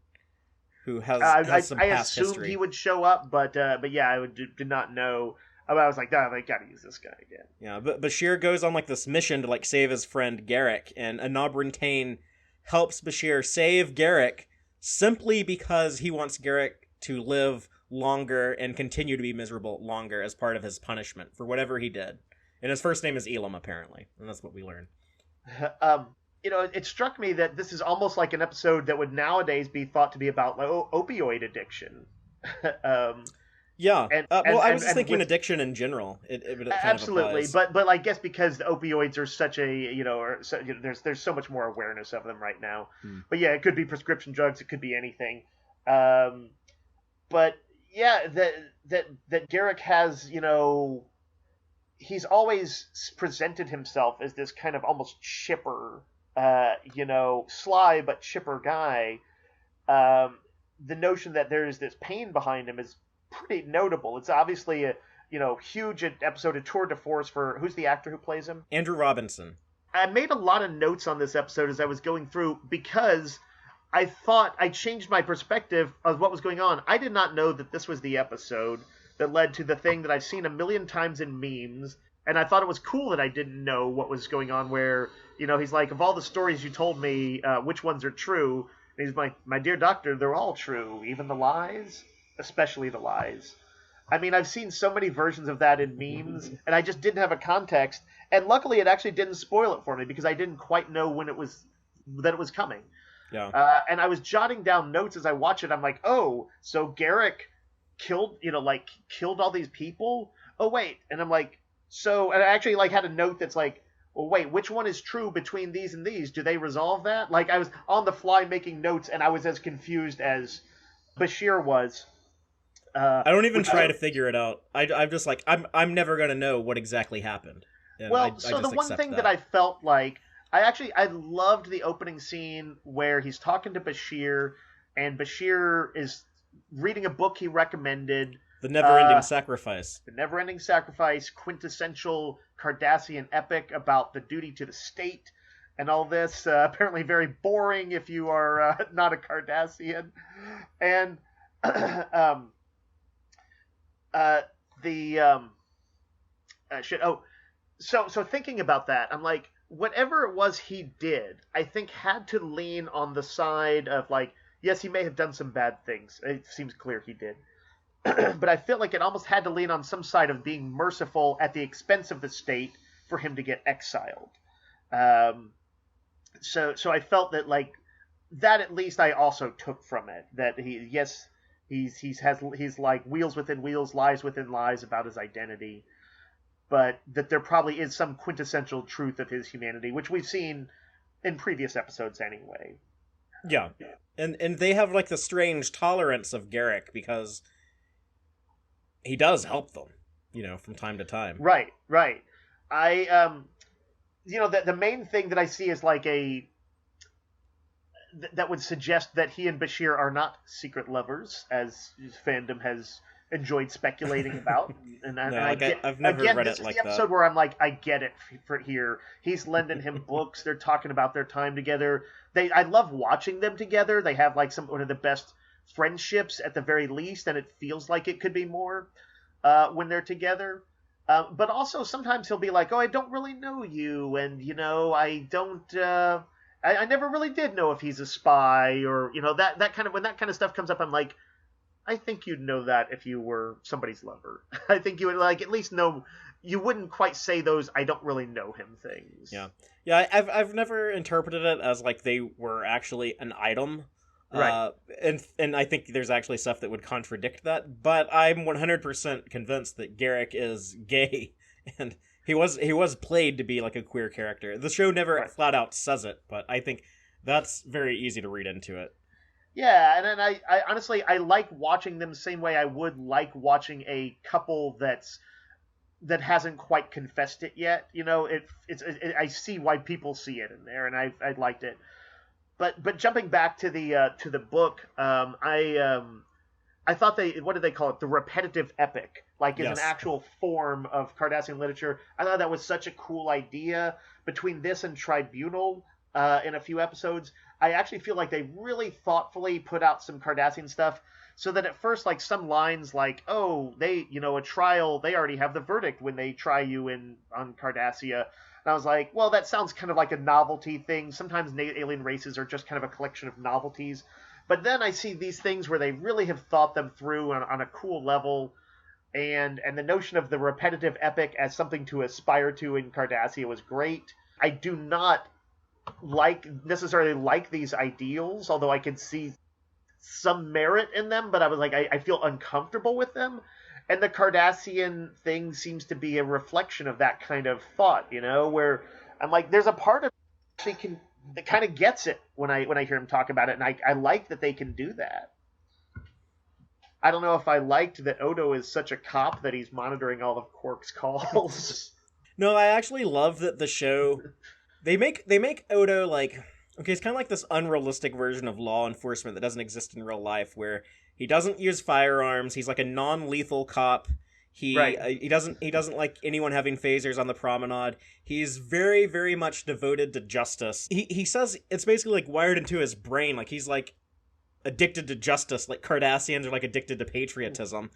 who has some I past assumed history. he would show up, but yeah, did not know. I was like, oh, they gotta use this guy again. Yeah, but Bashir goes on like this mission to like save his friend Garrick, and Anobran Tain helps Bashir save Garrick simply because he wants Garrick to live longer and continue to be miserable longer as part of his punishment for whatever he did. And his first name is Elam, apparently, and that's what we learn. It struck me that this is almost like an episode that would nowadays be thought to be about like, opioid addiction. Yeah. I was just thinking with, addiction in general. It kind absolutely, of applies. but I guess because the opioids are such a there's so much more awareness of them right now. But yeah, it could be prescription drugs. It could be anything. But yeah, that Garrick has, he's always presented himself as this kind of almost chipper, sly but chipper guy. The notion that there is this pain behind him is pretty notable. It's obviously a huge episode, of tour de force for who's the actor who plays him? Andrew Robinson. I made a lot of notes on this episode as I was going through because I thought I changed my perspective of what was going on. I did not know that this was the episode that led to the thing that I've seen a million times in memes, and I thought it was cool that I didn't know what was going on, where, he's like, of all the stories you told me, which ones are true? And he's like, my dear doctor, they're all true, even the lies, especially the lies. I mean, I've seen so many versions of that in memes, and I just didn't have a context, and luckily it actually didn't spoil it for me, because I didn't quite know when it was coming. Yeah. And I was jotting down notes as I watched it. I'm like, oh, so Garrick killed all these people? Oh, wait. And I'm like, and I actually had a note that's like, well, wait, which one is true between these and these? Do they resolve that? Like, I was on the fly making notes, and I was as confused as Bashir was. I don't even try to figure it out. I'm just like, I'm never going to know what exactly happened. And so the one thing that I felt like, I loved the opening scene where he's talking to Bashir, and Bashir is reading a book he recommended. The Never-Ending Sacrifice. The Never-Ending Sacrifice, quintessential Cardassian epic about the duty to the state and all this. Apparently very boring if you are not a Cardassian. And so thinking about that, I'm like, whatever it was he did, I think had to lean on the side of like, yes, he may have done some bad things. It seems clear he did. But I feel like it almost had to lean on some side of being merciful at the expense of the state for him to get exiled. So I felt that like that at least I also took from it, that he's like wheels within wheels, lies within lies about his identity, but that there probably is some quintessential truth of his humanity, which we've seen in previous episodes anyway. Yeah. And they have like the strange tolerance of Garrick because he does help them, from time to time. Right. I the main thing that I see is like that would suggest that he and Bashir are not secret lovers, as fandom has enjoyed speculating about. And I've never read this it like is the episode that. where I'm like, I get it for here. He's lending him books. They're talking about their time together. I love watching them together. They have like one of the best friendships at the very least, and it feels like it could be more when they're together. But also sometimes he'll be like, oh, I don't really know you, and I don't. I never really did know if he's a spy, or that kind of, when that kind of stuff comes up, I'm like, I think you'd know that if you were somebody's lover. I think you would at least know. You wouldn't quite say those I don't really know him things. Yeah. I've never interpreted it as like they were actually an item. Right. And I think there's actually stuff that would contradict that, but I'm 100% convinced that Garrick is gay, and he was played to be like a queer character. The show never flat out says it, but I think that's very easy to read into it. Yeah, and then I honestly I like watching them the same way I would like watching a couple that hasn't quite confessed it yet. You know, I see why people see it in there, and I liked it. But jumping back to the book, I thought they, what did they call it? The repetitive epic, like is an Yes. actual form of Cardassian literature. I thought that was such a cool idea. Between this and Tribunal, in a few episodes, I actually feel like they really thoughtfully put out some Cardassian stuff. So that at first, like some lines, like "Oh, they, a trial, they already have the verdict when they try you in on Cardassia." And I was like, "Well, that sounds kind of like a novelty thing. Sometimes alien races are just kind of a collection of novelties." But then I see these things where they really have thought them through on a cool level, and the notion of the repetitive epic as something to aspire to in Cardassia was great. I do not necessarily like these ideals, although I can see some merit in them, but I was like, I feel uncomfortable with them. And the Cardassian thing seems to be a reflection of that kind of thought, where I'm like, there's a part of me that kind of gets it when I hear him talk about it, and I like that they can do that. I don't know if I liked that Odo is such a cop that he's monitoring all of Quark's calls. No, I actually love that the show they make Odo like, okay, it's kind of like this unrealistic version of law enforcement that doesn't exist in real life, where he doesn't use firearms. He's like a non-lethal cop. He Right. he doesn't like anyone having phasers on the promenade. He's very very much devoted to justice. He says it's basically like wired into his brain. Like he's like addicted to justice, like Cardassians are like addicted to patriotism.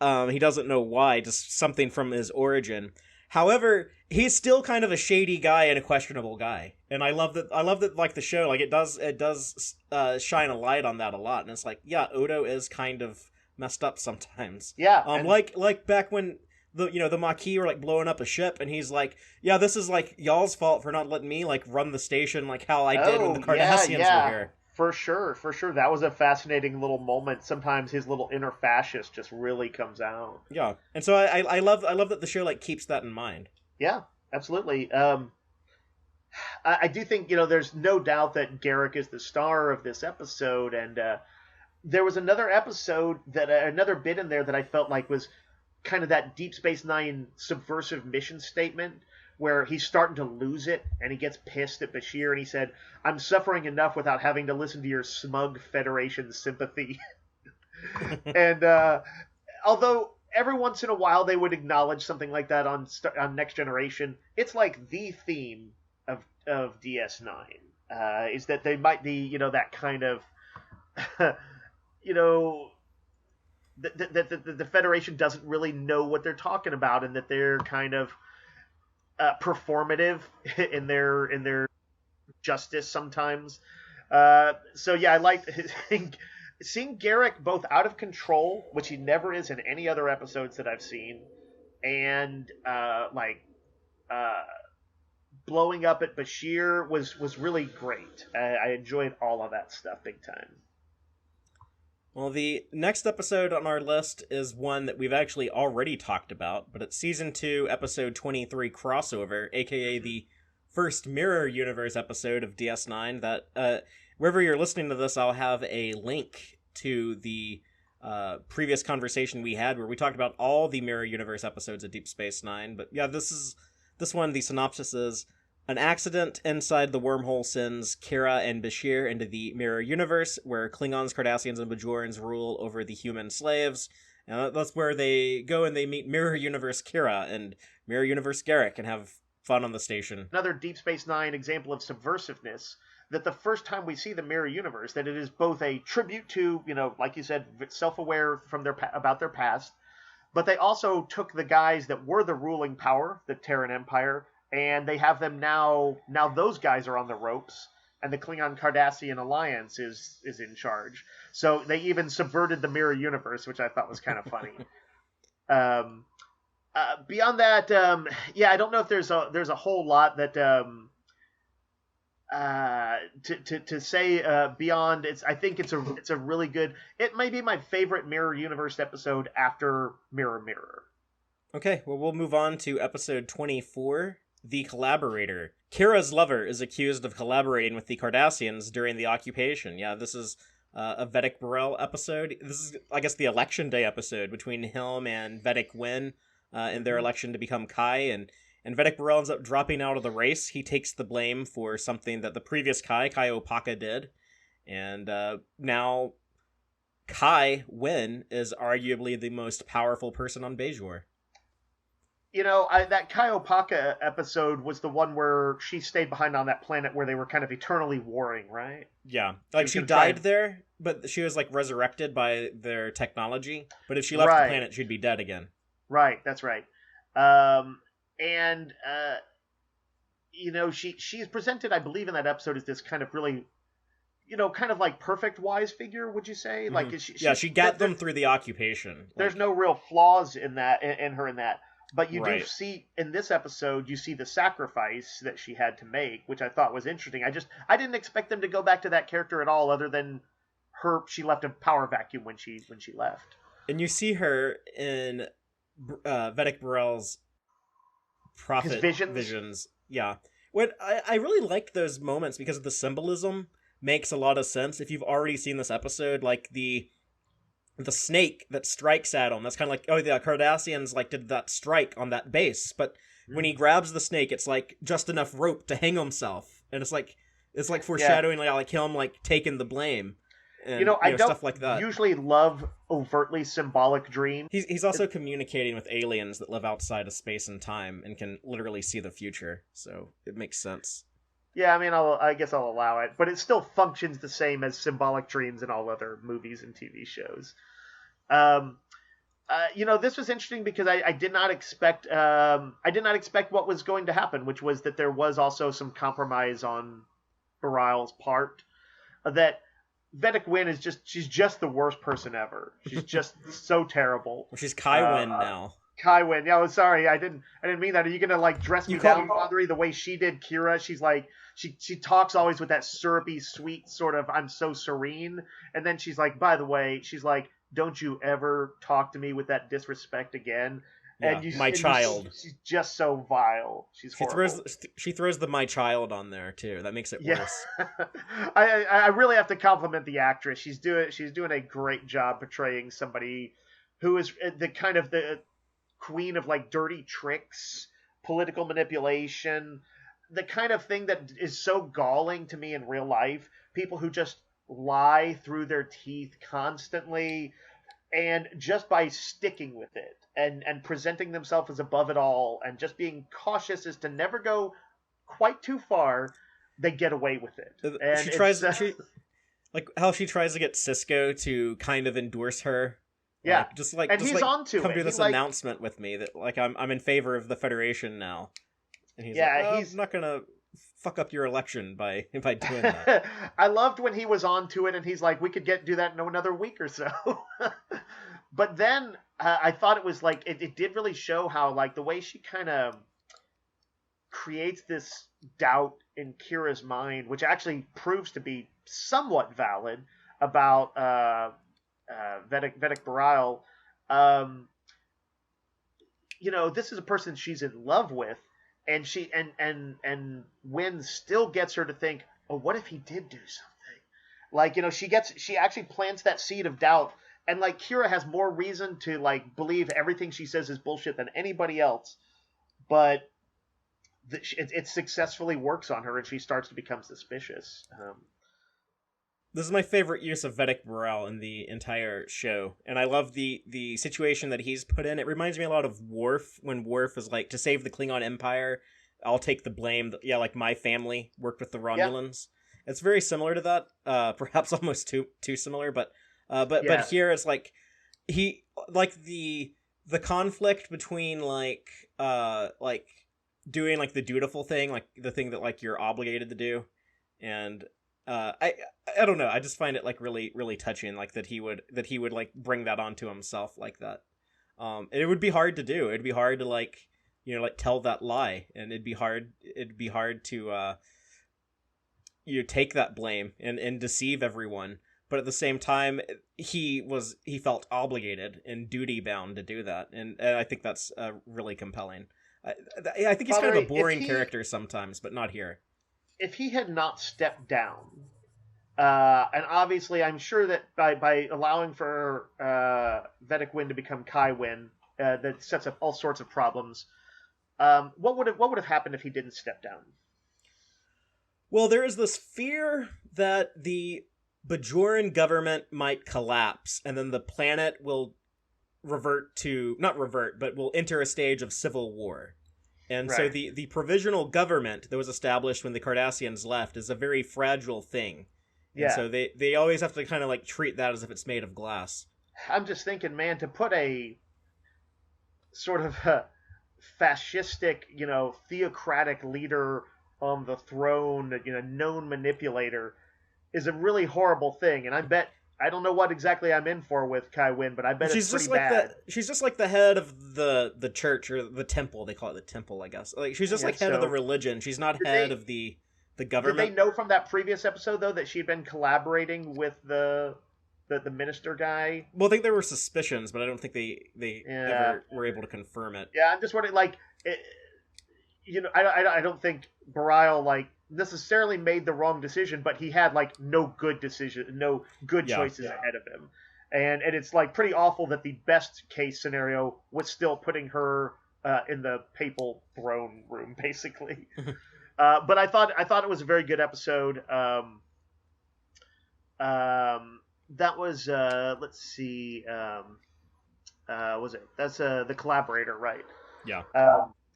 He doesn't know why, just something from his origin. However, he's still kind of a shady guy and a questionable guy, and I love that. I love that, like the show, like it does shine a light on that a lot. And it's like, yeah, Odo is kind of messed up sometimes. Yeah. Like back when the Maquis were like blowing up a ship, and he's like, yeah, this is like y'all's fault for not letting me like run the station like how I did when the Cardassians were here. For sure, for sure. That was a fascinating little moment. Sometimes his little inner fascist just really comes out. Yeah, and so I love that the show like keeps that in mind. Yeah, absolutely. I do think, there's no doubt that Garrick is the star of this episode, and there was another episode another bit in there that I felt like was kind of that Deep Space Nine subversive mission statement where he's starting to lose it and he gets pissed at Bashir and he said, "I'm suffering enough without having to listen to your smug Federation sympathy." And although every once in a while they would acknowledge something like that on Next Generation, it's like the theme of DS9 is that they might be, that kind of, you know, the Federation doesn't really know what they're talking about, and that they're kind of performative in their justice sometimes. So yeah, I like seeing Garrick both out of control, which he never is in any other episodes that I've seen, and blowing up at Bashir was really great. I enjoyed all of that stuff big time. Well, the next episode on our list is one that we've actually already talked about, but it's Season 2, Episode 23 Crossover, aka the first Mirror Universe episode of DS9, that, wherever you're listening to this, I'll have a link to the previous conversation we had where we talked about all the Mirror Universe episodes of Deep Space Nine. But yeah, this one, the synopsis is: an accident inside the wormhole sends Kira and Bashir into the Mirror Universe, where Klingons, Cardassians, and Bajorans rule over the human slaves. And that's where they go and they meet Mirror Universe Kira and Mirror Universe Garrick and have fun on the station. Another Deep Space Nine example of subversiveness, that the first time we see the Mirror Universe, that it is both a tribute to, like you said, self-aware about their past, but they also took the guys that were the ruling power, the Terran Empire, and they have them now those guys are on the ropes, and the Klingon Cardassian alliance is in charge. So they even subverted the Mirror Universe, which I thought was kind of funny. Beyond that, I don't know if there's a whole lot that to say beyond. I think it's a really good. It may be my favorite Mirror Universe episode after Mirror Mirror. Okay, well, we'll move on to episode 24, The Collaborator. Kira's lover is accused of collaborating with the Cardassians during the occupation. Yeah, this is a Vedic Burrell episode. This is, I guess, the election day episode between him and Vedic Wynn in their election to become Kai, and Vedic Burrell ends up dropping out of the race. He takes the blame for something that the previous Kai Opaka, did, and now Kai Wynn is arguably the most powerful person on Bajor. That Kai Opaka episode was the one where she stayed behind on that planet where they were kind of eternally warring, right? Yeah. Like, she died there, but she was, like, resurrected by their technology. But if she left the planet, she'd be dead again. Right, that's right. She's presented, I believe, in that episode as this kind of really, kind of like perfect wise figure, would you say? Mm-hmm. Like, she got them through the occupation. There's no real flaws in that, in her in that. But you do see, in this episode, you see the sacrifice that she had to make, which I thought was interesting. I didn't expect them to go back to that character at all, other than she left a power vacuum when she left. And you see her in Vedic Burrell's prophet visions. Yeah. What I really like those moments because of the symbolism makes a lot of sense. If you've already seen this episode, like the snake that strikes at him, that's kind of like, oh, the Cardassians like did that strike on that base, but when he grabs the snake, it's like just enough rope to hang himself, and it's like foreshadowing like him like taking the blame, and I don't stuff like that. Usually love overtly symbolic dreams. He's also communicating with aliens that live outside of space and time and can literally see the future, so it makes sense. Yeah, I mean, I guess I'll allow it, but it still functions the same as symbolic dreams in all other movies and TV shows. This was interesting because I did not expect what was going to happen, which was that there was also some compromise on Bareilles' part. That Vedic Wynn she's just the worst person ever. She's just so terrible. Well, she's Kai Wynn now. Kai Wynn. Yeah, sorry, I didn't mean that. Are you gonna like dress me down, Fatheree, the way she did Kira? She's like she talks always with that syrupy, sweet sort of I'm so serene, and then she's like, by the way, she's like, don't you ever talk to me with that disrespect again. Yeah, and child. She's just so vile. She's horrible. She throws the my child on there too. That makes it worse. I really have to compliment the actress. She's doing a great job portraying somebody who is the kind of the queen of like dirty tricks, political manipulation, the kind of thing that is so galling to me in real life. People who just lie through their teeth constantly, and just by sticking with it and presenting themselves as above it all and just being cautious as to never go quite too far, they get away with it. And like how she tries to get Sisko to kind of endorse her. Yeah, and he's onto it. Come to this announcement with me that like I'm in favor of the Federation now, and he's he's not gonna fuck up your election by doing that. I loved when he was onto it, and he's like, we could do that in another week or so. But then I thought it was like it did really show how like the way she kind of creates this doubt in Kira's mind, which actually proves to be somewhat valid about Vedic Bareilles. This is a person she's in love with, and she and Wynn still gets her to think, oh, what if he did do something? Like, she actually plants that seed of doubt, and like Kira has more reason to like believe everything she says is bullshit than anybody else, but it successfully works on her, and she starts to become suspicious. This is my favorite use of Vedic Bareilles in the entire show, and I love the situation that he's put in. It reminds me a lot of Worf, when Worf is like, to save the Klingon Empire, I'll take the blame. Yeah, like my family worked with the Romulans. Yeah. It's very similar to that, perhaps almost too similar, but here it's like he like the conflict between like doing like the dutiful thing, like the thing that like you're obligated to do, and I don't know. I just find it like really, really touching, like that he would like bring that onto himself like that. It would be hard to do. It'd be hard to like tell that lie, and it'd be hard to take that blame and deceive everyone. But at the same time, he felt obligated and duty bound to do that, and I think that's really compelling. I think he's kind of a boring character sometimes, but not here. If he had not stepped down, And obviously, I'm sure that by allowing for Vedic Wind to become Kai Wind, that sets up all sorts of problems. What would have happened if he didn't step down? Well, there is this fear that the Bajoran government might collapse, and then the planet will not revert, but will enter a stage of civil war. And so Right. the provisional government that was established when the Cardassians left is a very fragile thing. And Yeah. so they always have to kind of like treat that as if it's made of glass. I'm just thinking, man, to put a sort of fascistic, theocratic leader on the throne, known manipulator, is a really horrible thing. And I don't know what exactly I'm in for with Kai Wynn, but I bet it's pretty bad. She's just like the head of the church or the temple. They call it the temple, I guess. Like she's just like head of the religion. She's not head of the government. Did they know from that previous episode though that she'd been collaborating with the minister guy? Well, I think there were suspicions, but I don't think they ever were able to confirm it. Yeah, I'm just wondering, like, I don't think Bareil like necessarily made the wrong decision, but he had like no good choices ahead of him, and it's like pretty awful that the best case scenario was still putting her in the papal throne room, basically. But I thought it was a very good episode. That was let's see, was it? That's the Collaborator, right? Yeah.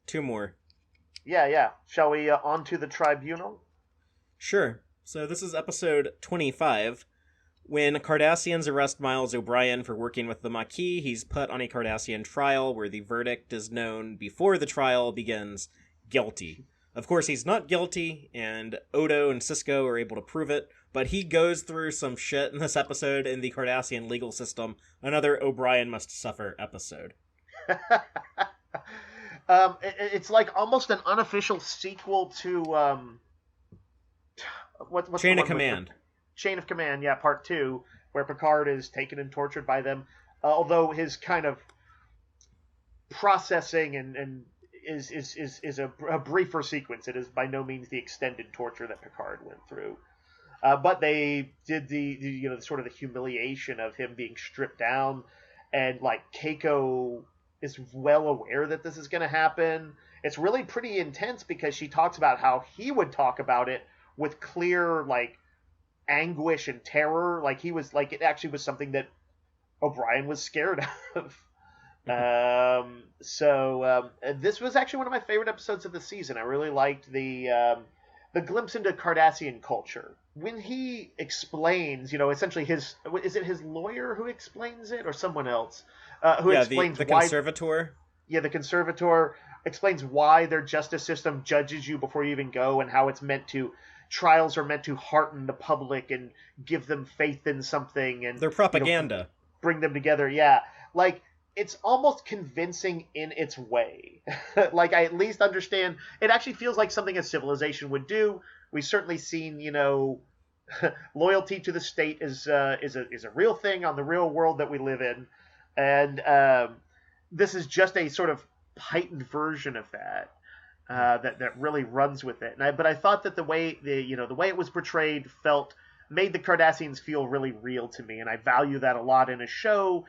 Two more. Yeah. Shall we on to the Tribunal? Sure. So this is episode 25. When Cardassians arrest Miles O'Brien for working with the Maquis, he's put on a Cardassian trial where the verdict is known before the trial begins: guilty. Of course, he's not guilty, and Odo and Sisko are able to prove it, but he goes through some shit in this episode in the Cardassian legal system. Another O'Brien must suffer episode. It's like almost an unofficial sequel to what's Chain of Command. Chain of Command, yeah, Part 2, where Picard is taken and tortured by them. Although his kind of processing and is a briefer sequence. It is by no means the extended torture that Picard went through. But they did the sort of the humiliation of him being stripped down, and like Keiko is well aware that this is going to happen. It's really pretty intense because she talks about how he would talk about it with clear like anguish and terror. Like he was like it actually was something that O'Brien was scared of. So this was actually one of my favorite episodes of the season. I really liked the glimpse into Cardassian culture when he explains, essentially is it his lawyer who explains it or someone else who explains the why conservator. Yeah, the conservator explains why their justice system judges you before you even go, and how trials are meant to hearten the public and give them faith in something, and their propaganda, bring them together. Yeah, like it's almost convincing in its way. Like I at least understand. It actually feels like something a civilization would do. We've certainly seen, loyalty to the state is a real thing on the real world that we live in, and this is just a sort of heightened version of that. That really runs with it. But I thought that the way it was portrayed made the Cardassians feel really real to me, and I value that a lot in a show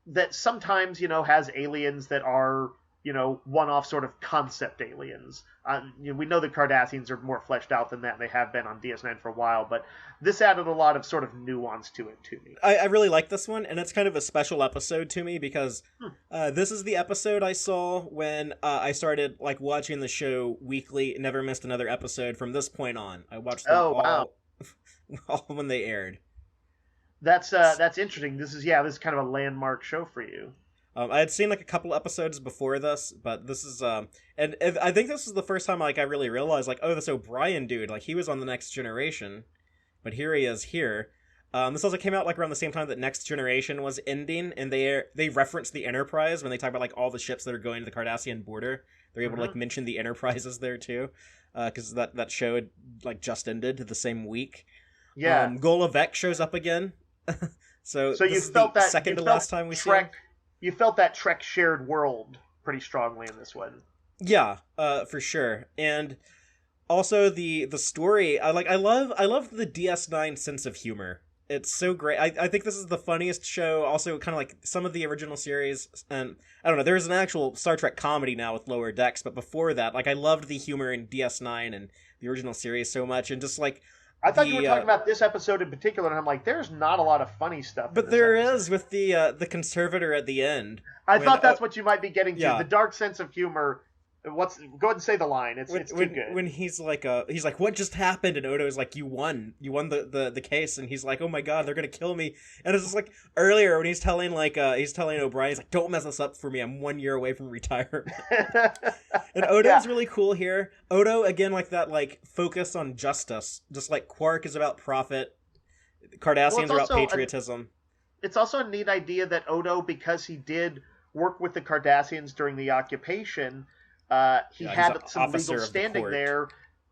that sometimes has aliens that are one-off sort of concept aliens. We know the Cardassians are more fleshed out than that, and they have been on DS9 for a while, but this added a lot of sort of nuance to it to me. I really like this one, and it's kind of a special episode to me because this is the episode I saw when I started like watching the show weekly, never missed another episode from this point on. I watched them all when they aired. That's interesting. This is kind of a landmark show for you. I had seen like a couple episodes before this, but this is and I think this is the first time like I really realized like, oh, this O'Brien dude, like he was on the Next Generation, but here he is here. This also came out like around the same time that Next Generation was ending, and they referenced the Enterprise when they talk about like all the ships that are going to the Cardassian border. They're able to like mention the Enterprises there too, because that show had like just ended the same week. Yeah, Golovec shows up again. so you felt that second to last time we see him. You felt that Trek shared world pretty strongly in this one. Yeah, for sure. And Also, the story, I love the DS9 sense of humor. It's so great. I think this is the funniest show. Also, kind of like some of the original series, and I don't know. There's an actual Star Trek comedy now with Lower Decks, but before that, like I loved the humor in DS9 and the original series so much, and just like I thought you were the talking about this episode in particular, and I'm like, there's not a lot of funny stuff. but in this there episode. is with the conservator at the end. I when, thought that's what you might be getting to. yeah. The dark sense of humor. Go ahead and say the line. It's too good. When he's like what just happened, and Odo is like, you won the case, and he's like, oh my god, they're gonna kill me. And it's just like earlier when he's telling O'Brien, he's like, don't mess this up for me, I'm 1 year away from retirement. And Odo's really cool here. Odo again, like that, like focus on justice, just like Quark is about profit, Cardassians are about patriotism. It's also a neat idea that Odo, because he did work with the Cardassians during the occupation, he had some legal standing there,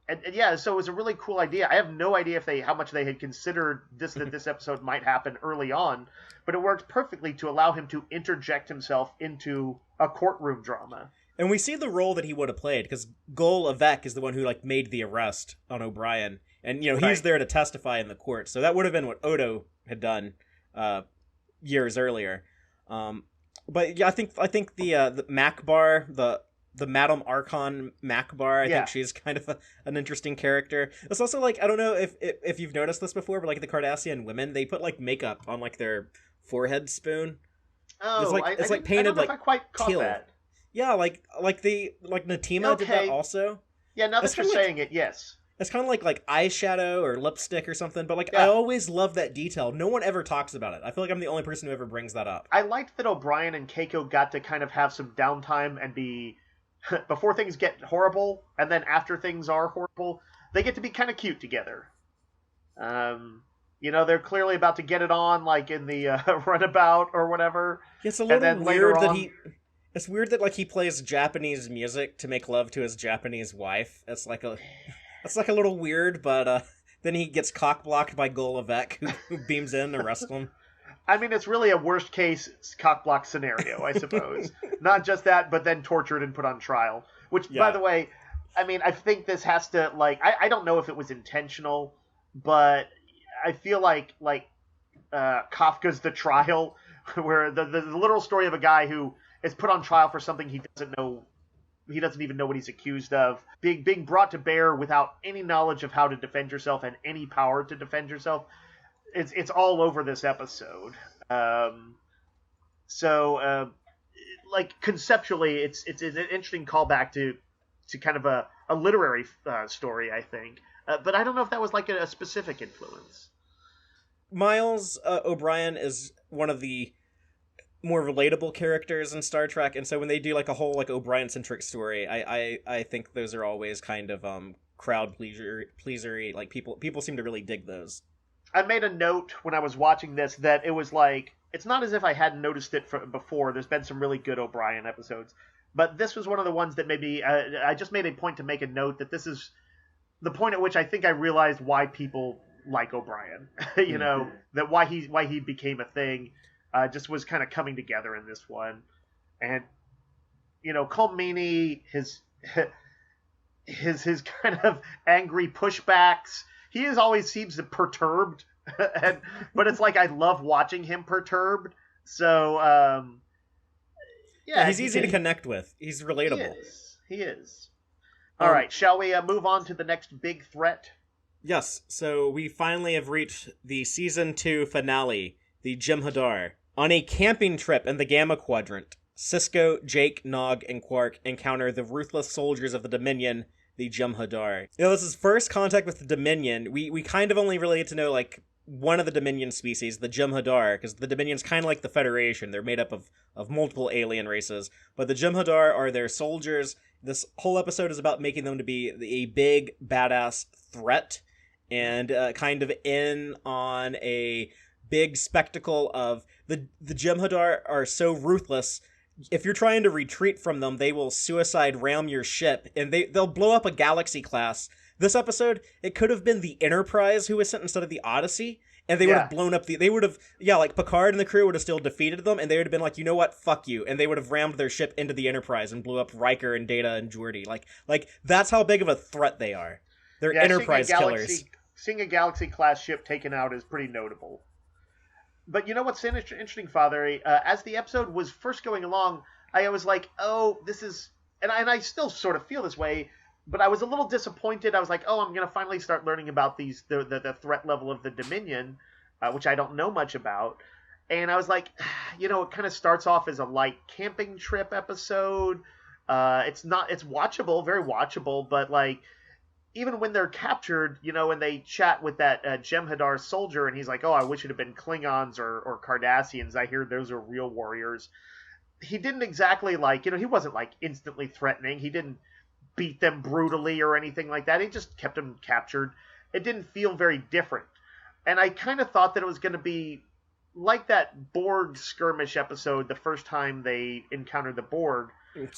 and yeah, so it was a really cool idea. I have no idea how much they had considered that this episode might happen early on, but it worked perfectly to allow him to interject himself into a courtroom drama. And we see the role that he would have played, because Gul Evek is the one who like made the arrest on O'Brien, and he's there to testify in the court. So that would have been what Odo had done years earlier. But yeah, I think the Mac Bar, the Madame Archon Mac Bar, I think she's kind of an interesting character. It's also like, I don't know if you've noticed this before, but like the Cardassian women, they put like makeup on like their forehead spoon. Oh, it's like painted like I quite caught teal. that. Yeah, like Natima did that also. Yeah, now that you're saying it, yes. It's kind of like eyeshadow or lipstick or something, but like I always love that detail. No one ever talks about it. I feel like I'm the only person who ever brings that up. I liked that O'Brien and Keiko got to kind of have some downtime and be, before things get horrible, and then after things are horrible, they get to be kind of cute together. They're clearly about to get it on, like in the runabout or whatever. It's a little weird It's weird that like he plays Japanese music to make love to his Japanese wife. It's like a little weird, but then he gets cock-blocked by Gul Evek, who beams in to arrest him. I mean, it's really a worst-case cock-block scenario, I suppose. Not just that, but then tortured and put on trial. Which, by the way, I mean, I think this has to, like... I don't know if it was intentional, but I feel like Kafka's The Trial, where the literal story of a guy who is put on trial for something he doesn't even know what he's accused of, being brought to bear without any knowledge of how to defend yourself and any power to defend yourself. It's all over this episode. Like conceptually, it's an interesting callback to kind of a literary story, I think. But I don't know if that was like a specific influence. Miles O'Brien is one of the more relatable characters in Star Trek, and so when they do like a whole like O'Brien-centric story, I think those are always kind of crowd pleasery. Like people seem to really dig those. I made a note when I was watching this that it was like, it's not as if I hadn't noticed it before. There's been some really good O'Brien episodes, but this was one of the ones that maybe I just made a point to make a note that this is the point at which I think I realized why people like O'Brien. That why he became a thing. Just was kind of coming together in this one. And, Colm Meaney, his kind of angry pushbacks, he always seems perturbed. But it's like I love watching him perturbed. So, he's easy to connect with. He's relatable. He is. All right, shall we move on to the next big threat? Yes, so we finally have reached the Season 2 finale, the Jem'Hadar. On a camping trip in the Gamma Quadrant, Sisko, Jake, Nog, and Quark encounter the ruthless soldiers of the Dominion, the Jem'Hadar. This is first contact with the Dominion. We kind of only really get to know, like, one of the Dominion species, the Jem'Hadar, because the Dominion's kind of like the Federation. They're made up of multiple alien races, but the Jem'Hadar are their soldiers. This whole episode is about making them to be a big, badass threat, and kind of in on a big spectacle of the Jem'Hadar are so ruthless. If you're trying to retreat from them, they will suicide ram your ship, and they'll blow up a Galaxy class. This episode, it could have been the Enterprise who was sent instead of the Odyssey, and they would have blown up like Picard and the crew would have still defeated them, and they would have been like, you know what, fuck you, and they would have rammed their ship into the Enterprise and blew up Riker and Data and Geordi. Like that's how big of a threat they are. They're Yeah, Enterprise killers. seeing a Galaxy class ship taken out is pretty notable. But you know what's interesting, Father? As the episode was first going along, I was like, oh, this is, and I still sort of feel this way, but I was a little disappointed. I was like, oh, I'm going to finally start learning about the threat level of the Dominion, which I don't know much about. And I was like, it kind of starts off as a light camping trip episode. It's watchable, very watchable, but like, even when they're captured, and they chat with that Jem'Hadar soldier, and he's like, "Oh, I wish it had been Klingons or Cardassians. I hear those are real warriors." He didn't exactly he wasn't like instantly threatening. He didn't beat them brutally or anything like that. He just kept them captured. It didn't feel very different, and I kind of thought that it was going to be like that Borg skirmish episode the first time they encountered the Borg,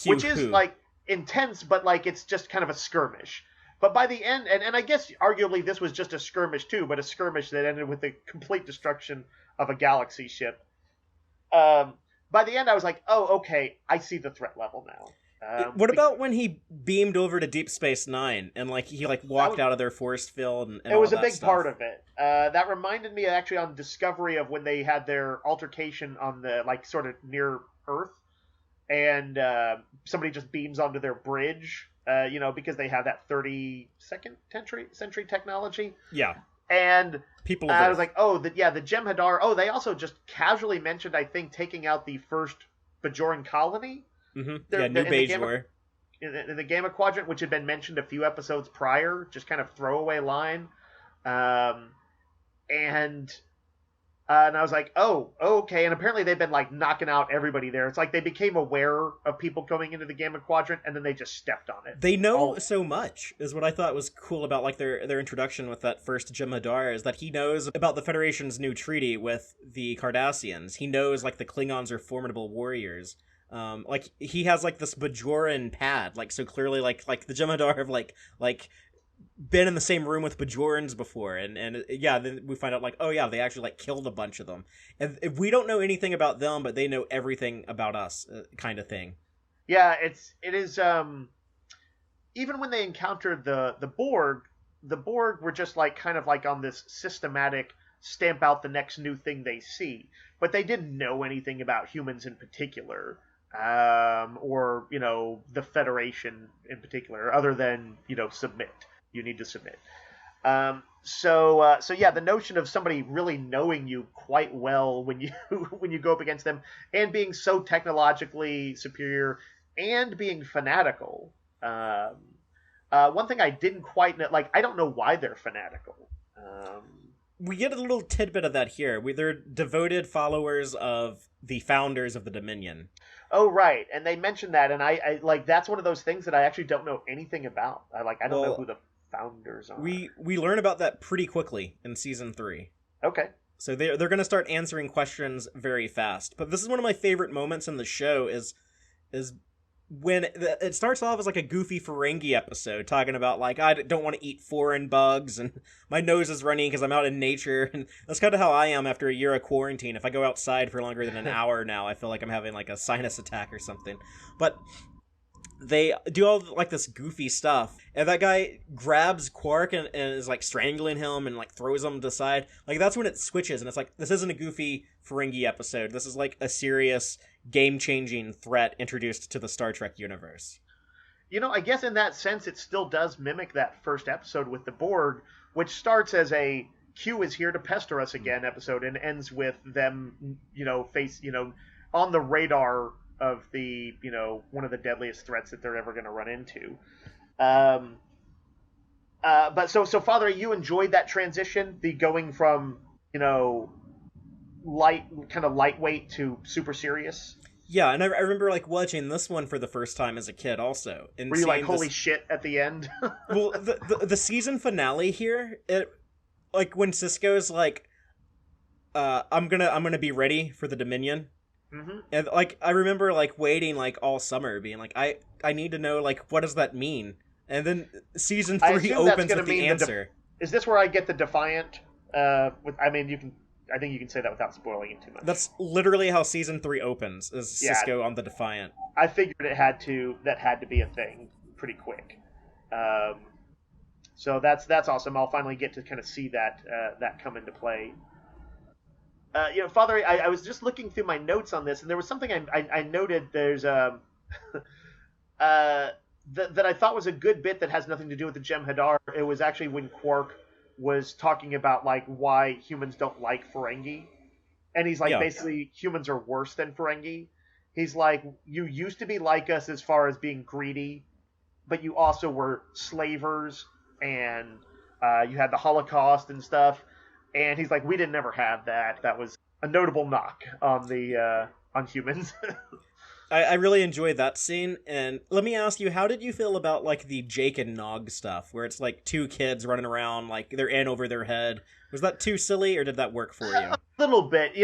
which is like intense, but like it's just kind of a skirmish. But by the end, and I guess arguably this was just a skirmish too, but a skirmish that ended with the complete destruction of a Galaxy ship. By the end, I was like, oh, okay, I see the threat level now. What about when he beamed over to Deep Space Nine and he walked out of their force field and it was a big part of it. That reminded me actually on Discovery of when they had their altercation on the sort of near Earth, and somebody just beams onto their bridge. Because they have that 32nd century technology. Yeah. And people. I was like, the Jem'Hadar. Oh, they also just casually mentioned, I think, taking out the first Bajoran colony. Mm-hmm. New Bajor. In the Gamma Quadrant, which had been mentioned a few episodes prior, just kind of throwaway line. And I was like, oh, okay. And apparently they've been knocking out everybody there. It's like they became aware of people coming into the Gamma Quadrant, and then they just stepped on it. They know so much, is what I thought was cool about their introduction with that first Jem'Hadar, is that he knows about the Federation's new treaty with the Cardassians. He knows the Klingons are formidable warriors. He has this Bajoran pad, so clearly the Jem'Hadar have been in the same room with Bajorans before, and then we find out they actually killed a bunch of them, and we don't know anything about them, but they know everything about us, kind of thing. Yeah, it is. Even when they encountered the Borg were just on this systematic stamp out the next new thing they see, but they didn't know anything about humans in particular, or the Federation in particular, other than submit. You need to submit. So the notion of somebody really knowing you quite well when you go up against them, and being so technologically superior and being fanatical. One thing I didn't quite know, I don't know why they're fanatical. We get a little tidbit of that here. They're devoted followers of the founders of the Dominion. Oh, right, and they mentioned that, and I that's one of those things that I actually don't know anything about. I don't know who the founders are. We learn about that pretty quickly in season 3. Okay. So they're going to start answering questions very fast. But this is one of my favorite moments in the show is when it starts off as a goofy Ferengi episode talking about I don't want to eat foreign bugs and my nose is running because I'm out in nature, and that's kind of how I am after a year of quarantine. If I go outside for longer than an hour now, I feel like I'm having a sinus attack or something. But they do all this goofy stuff, and that guy grabs Quark and is strangling him and throws him to the side. That's when it switches, and it's this isn't a goofy Ferengi episode. This is a serious game-changing threat introduced to the Star Trek universe. I guess in that sense it still does mimic that first episode with the Borg, which starts as a Q is here to pester us again episode and ends with them on the radar of the one of the deadliest threats that they're ever going to run into. But so Father, you enjoyed that transition, the going from lightweight to super serious. Yeah, and I remember watching this one for the first time as a kid also. And were you holy shit at the end? Well, the season finale here, it when Sisko's I'm gonna be ready for the Dominion. Mm-hmm. And I remember waiting all summer, being I need to know what does that mean? And then season 3 opens with the answer. Is this where I get the Defiant? I think you can say that without spoiling it too much. That's literally how season 3 opens, is Sisko on the Defiant. I figured that had to be a thing pretty quick. So that's awesome. I'll finally get to kind of see that come into play. Father, I was just looking through my notes on this, and there was something I noted. There's that I thought was a good bit that has nothing to do with the Jem'Hadar. It was actually when Quark was talking about like why humans don't like Ferengi, and he's like, Yeah. basically humans are worse than Ferengi. He's like, you used to be like us as far as being greedy, but you also were slavers, and you had the Holocaust and stuff. And he's like, we didn't ever have that. That was a notable knock on the on humans. I really enjoyed that scene, and let me ask you, how did you feel about like the Jake and Nog stuff, where it's like two kids running around, like they're in over their head? Was that too silly, or did that work for you? A little bit,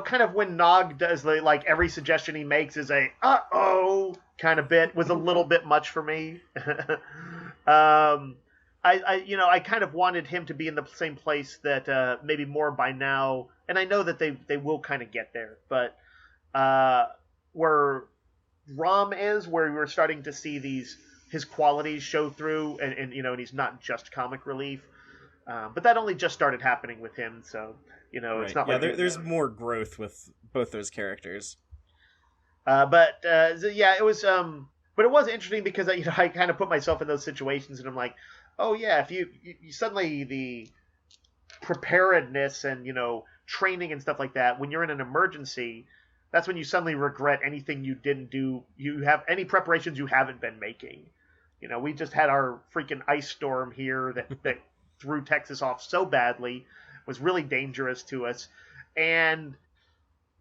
kind of when Nog does like every suggestion he makes is a uh-oh kind of bit was a little bit much for me. I kind of wanted him to be in the same place that maybe more by now, and I know that they will kind of get there, but where Rom is, where we're starting to see his qualities show through, and he's not just comic relief. But that only just started happening with him, so Right. it's not Yeah, like there's more growth with both those characters. It was. But it was interesting because I kind of put myself in those situations, and I'm like, oh yeah, if you suddenly the preparedness and training and stuff like that, when you're in an emergency, that's when you suddenly regret anything you didn't do. You have any preparations you haven't been making. We just had our freaking ice storm here that threw Texas off so badly, was really dangerous to us, and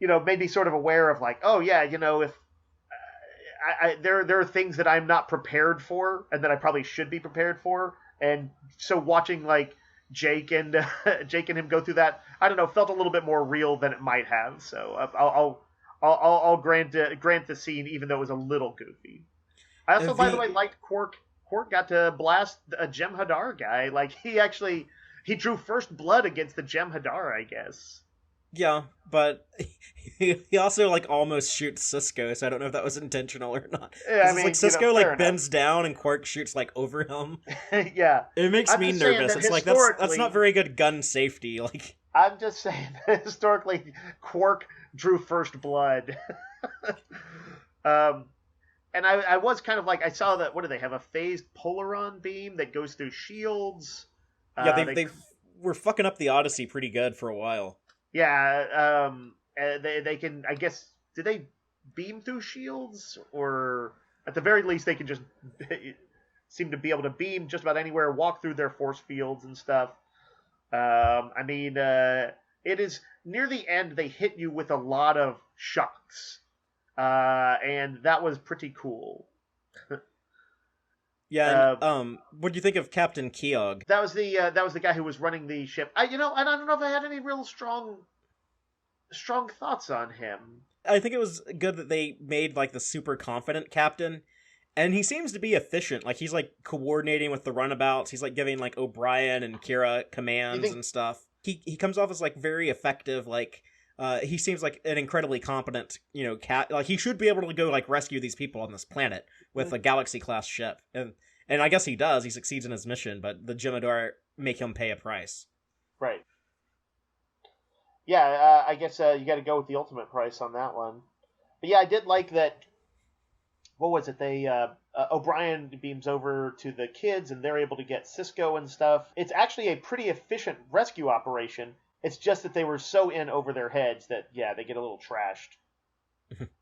made me sort of aware of like, oh yeah, if there are things that I'm not prepared for and that I probably should be prepared for, and so watching like Jake and him go through that, I don't know, felt a little bit more real than it might have. So I'll grant the scene, even though it was a little goofy. I also, by the way, liked Quark. Quark got to blast a Jem'Hadar guy. Like he drew first blood against the Jem'Hadar, I guess. Yeah, but he also like almost shoots Cisco, so I don't know if that was intentional or not. Yeah, like Cisco like enough. bends down and Quark shoots like over him. Yeah, It makes me nervous. It's like that's not very good gun safety. Like I'm just saying that historically, Quark drew first blood. And I was kind of like, I saw that, what do they have, a phased Polaron beam that goes through shields? Yeah, they were fucking up the Odyssey pretty good for a while. Yeah, they can, I guess, did they beam through shields? Or at the very least, they can just seem to be able to beam just about anywhere, walk through their force fields and stuff. It is, near the end, they hit you with a lot of shocks. And that was pretty cool. Yeah, and, what do you think of Captain Keogh? That was the guy who was running the ship. I don't know if I had any real strong thoughts on him. I think it was good that they made like the super confident captain, and he seems to be efficient. Like he's like coordinating with the runabouts. He's like giving like O'Brien and Kira commands and stuff. He comes off as like very effective. Like he seems like an incredibly competent, cat. Like he should be able to go like rescue these people on this planet with a Galaxy class ship, and I guess he does. He succeeds in his mission, but the Jem'Hadar make him pay a price. Right. Yeah, I guess you got to go with the ultimate price on that one. But yeah, I did like that. What was it? They O'Brien beams over to the kids, and they're able to get Cisco and stuff. It's actually a pretty efficient rescue operation. It's just that they were so in over their heads that, yeah, they get a little trashed.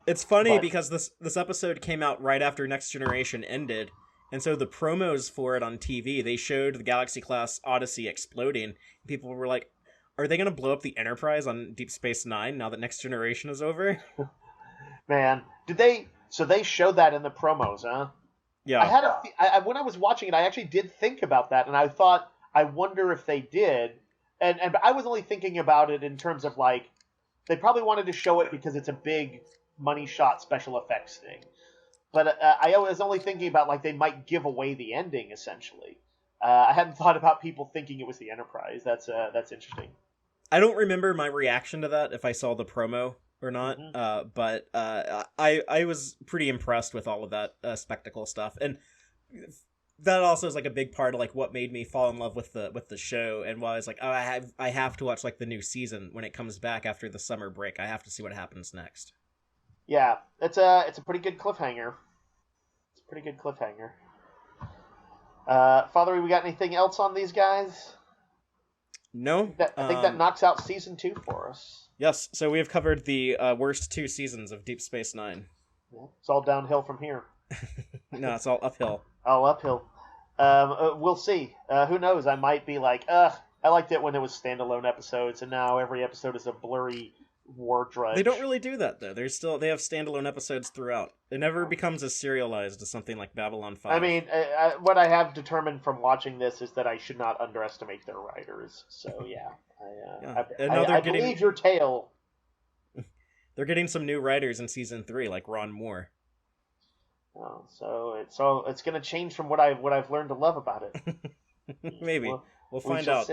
It's funny because this episode came out right after Next Generation ended, and so the promos for it on TV, they showed the Galaxy class Odyssey exploding. People were like, are they going to blow up the Enterprise on Deep Space Nine now that Next Generation is over? Man, did they? So they showed that in the promos, huh? Yeah. When I was watching it, I actually did think about that, and I thought, I wonder if they did. And I was only thinking about it in terms of like, they probably wanted to show it because it's a big money shot special effects thing. But I was only thinking about like they might give away the ending essentially. I hadn't thought about people thinking it was the Enterprise. That's interesting. I don't remember my reaction to that if I saw the promo or not. Mm-hmm. But I was pretty impressed with all of that spectacle stuff. And that also is like a big part of like what made me fall in love with the show, and why I was like, oh, I have to watch like the new season when it comes back after the summer break. I have to see what happens next. Yeah, it's a pretty good cliffhanger. It's a pretty good cliffhanger. Fatheree, we got anything else on these guys? No. I think that knocks out season 2 for us. Yes, so we have covered the worst 2 seasons of Deep Space Nine. Yeah, it's all downhill from here. No, it's all uphill. All uphill. We'll see. Who knows? I might be like, I liked it when it was standalone episodes, and now every episode is a blurry war drudge. They don't really do that though. They have standalone episodes throughout. It never becomes as serialized as something like Babylon 5. I mean, what I have determined from watching this is that I should not underestimate their writers. So yeah, I believe your tale. They're getting some new writers in season 3, like Ron Moore. Oh, so it's going to change from what I've learned to love about it. Maybe we'll find out.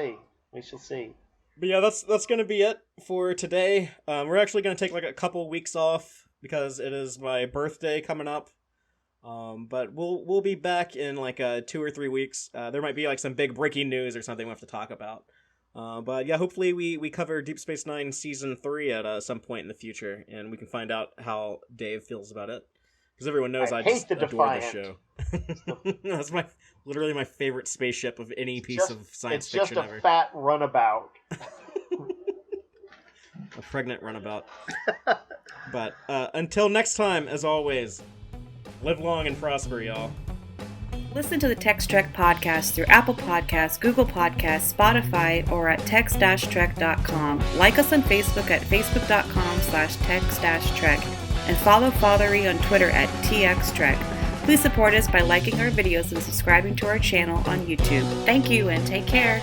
We shall see. But yeah, that's going to be it for today. We're actually going to take like a couple weeks off because it is my birthday coming up. But we'll be back in like 2 or 3 weeks. There might be like some big breaking news or something we have to talk about. But yeah, hopefully we cover Deep Space Nine season 3 at some point in the future, and we can find out how Dave feels about it. Because everyone knows I just adore the show. That's literally my favorite spaceship of any piece of science fiction ever. It's just a fat runabout. A pregnant runabout. But until next time, as always, live long and prosper, y'all. Listen to the Tex-Trek podcast through Apple Podcasts, Google Podcasts, Spotify, or at tex-trek.com. Like us on Facebook at facebook.com/tex-trek. And follow Fatheree on Twitter at TXTrek. Please support us by liking our videos and subscribing to our channel on YouTube. Thank you and take care.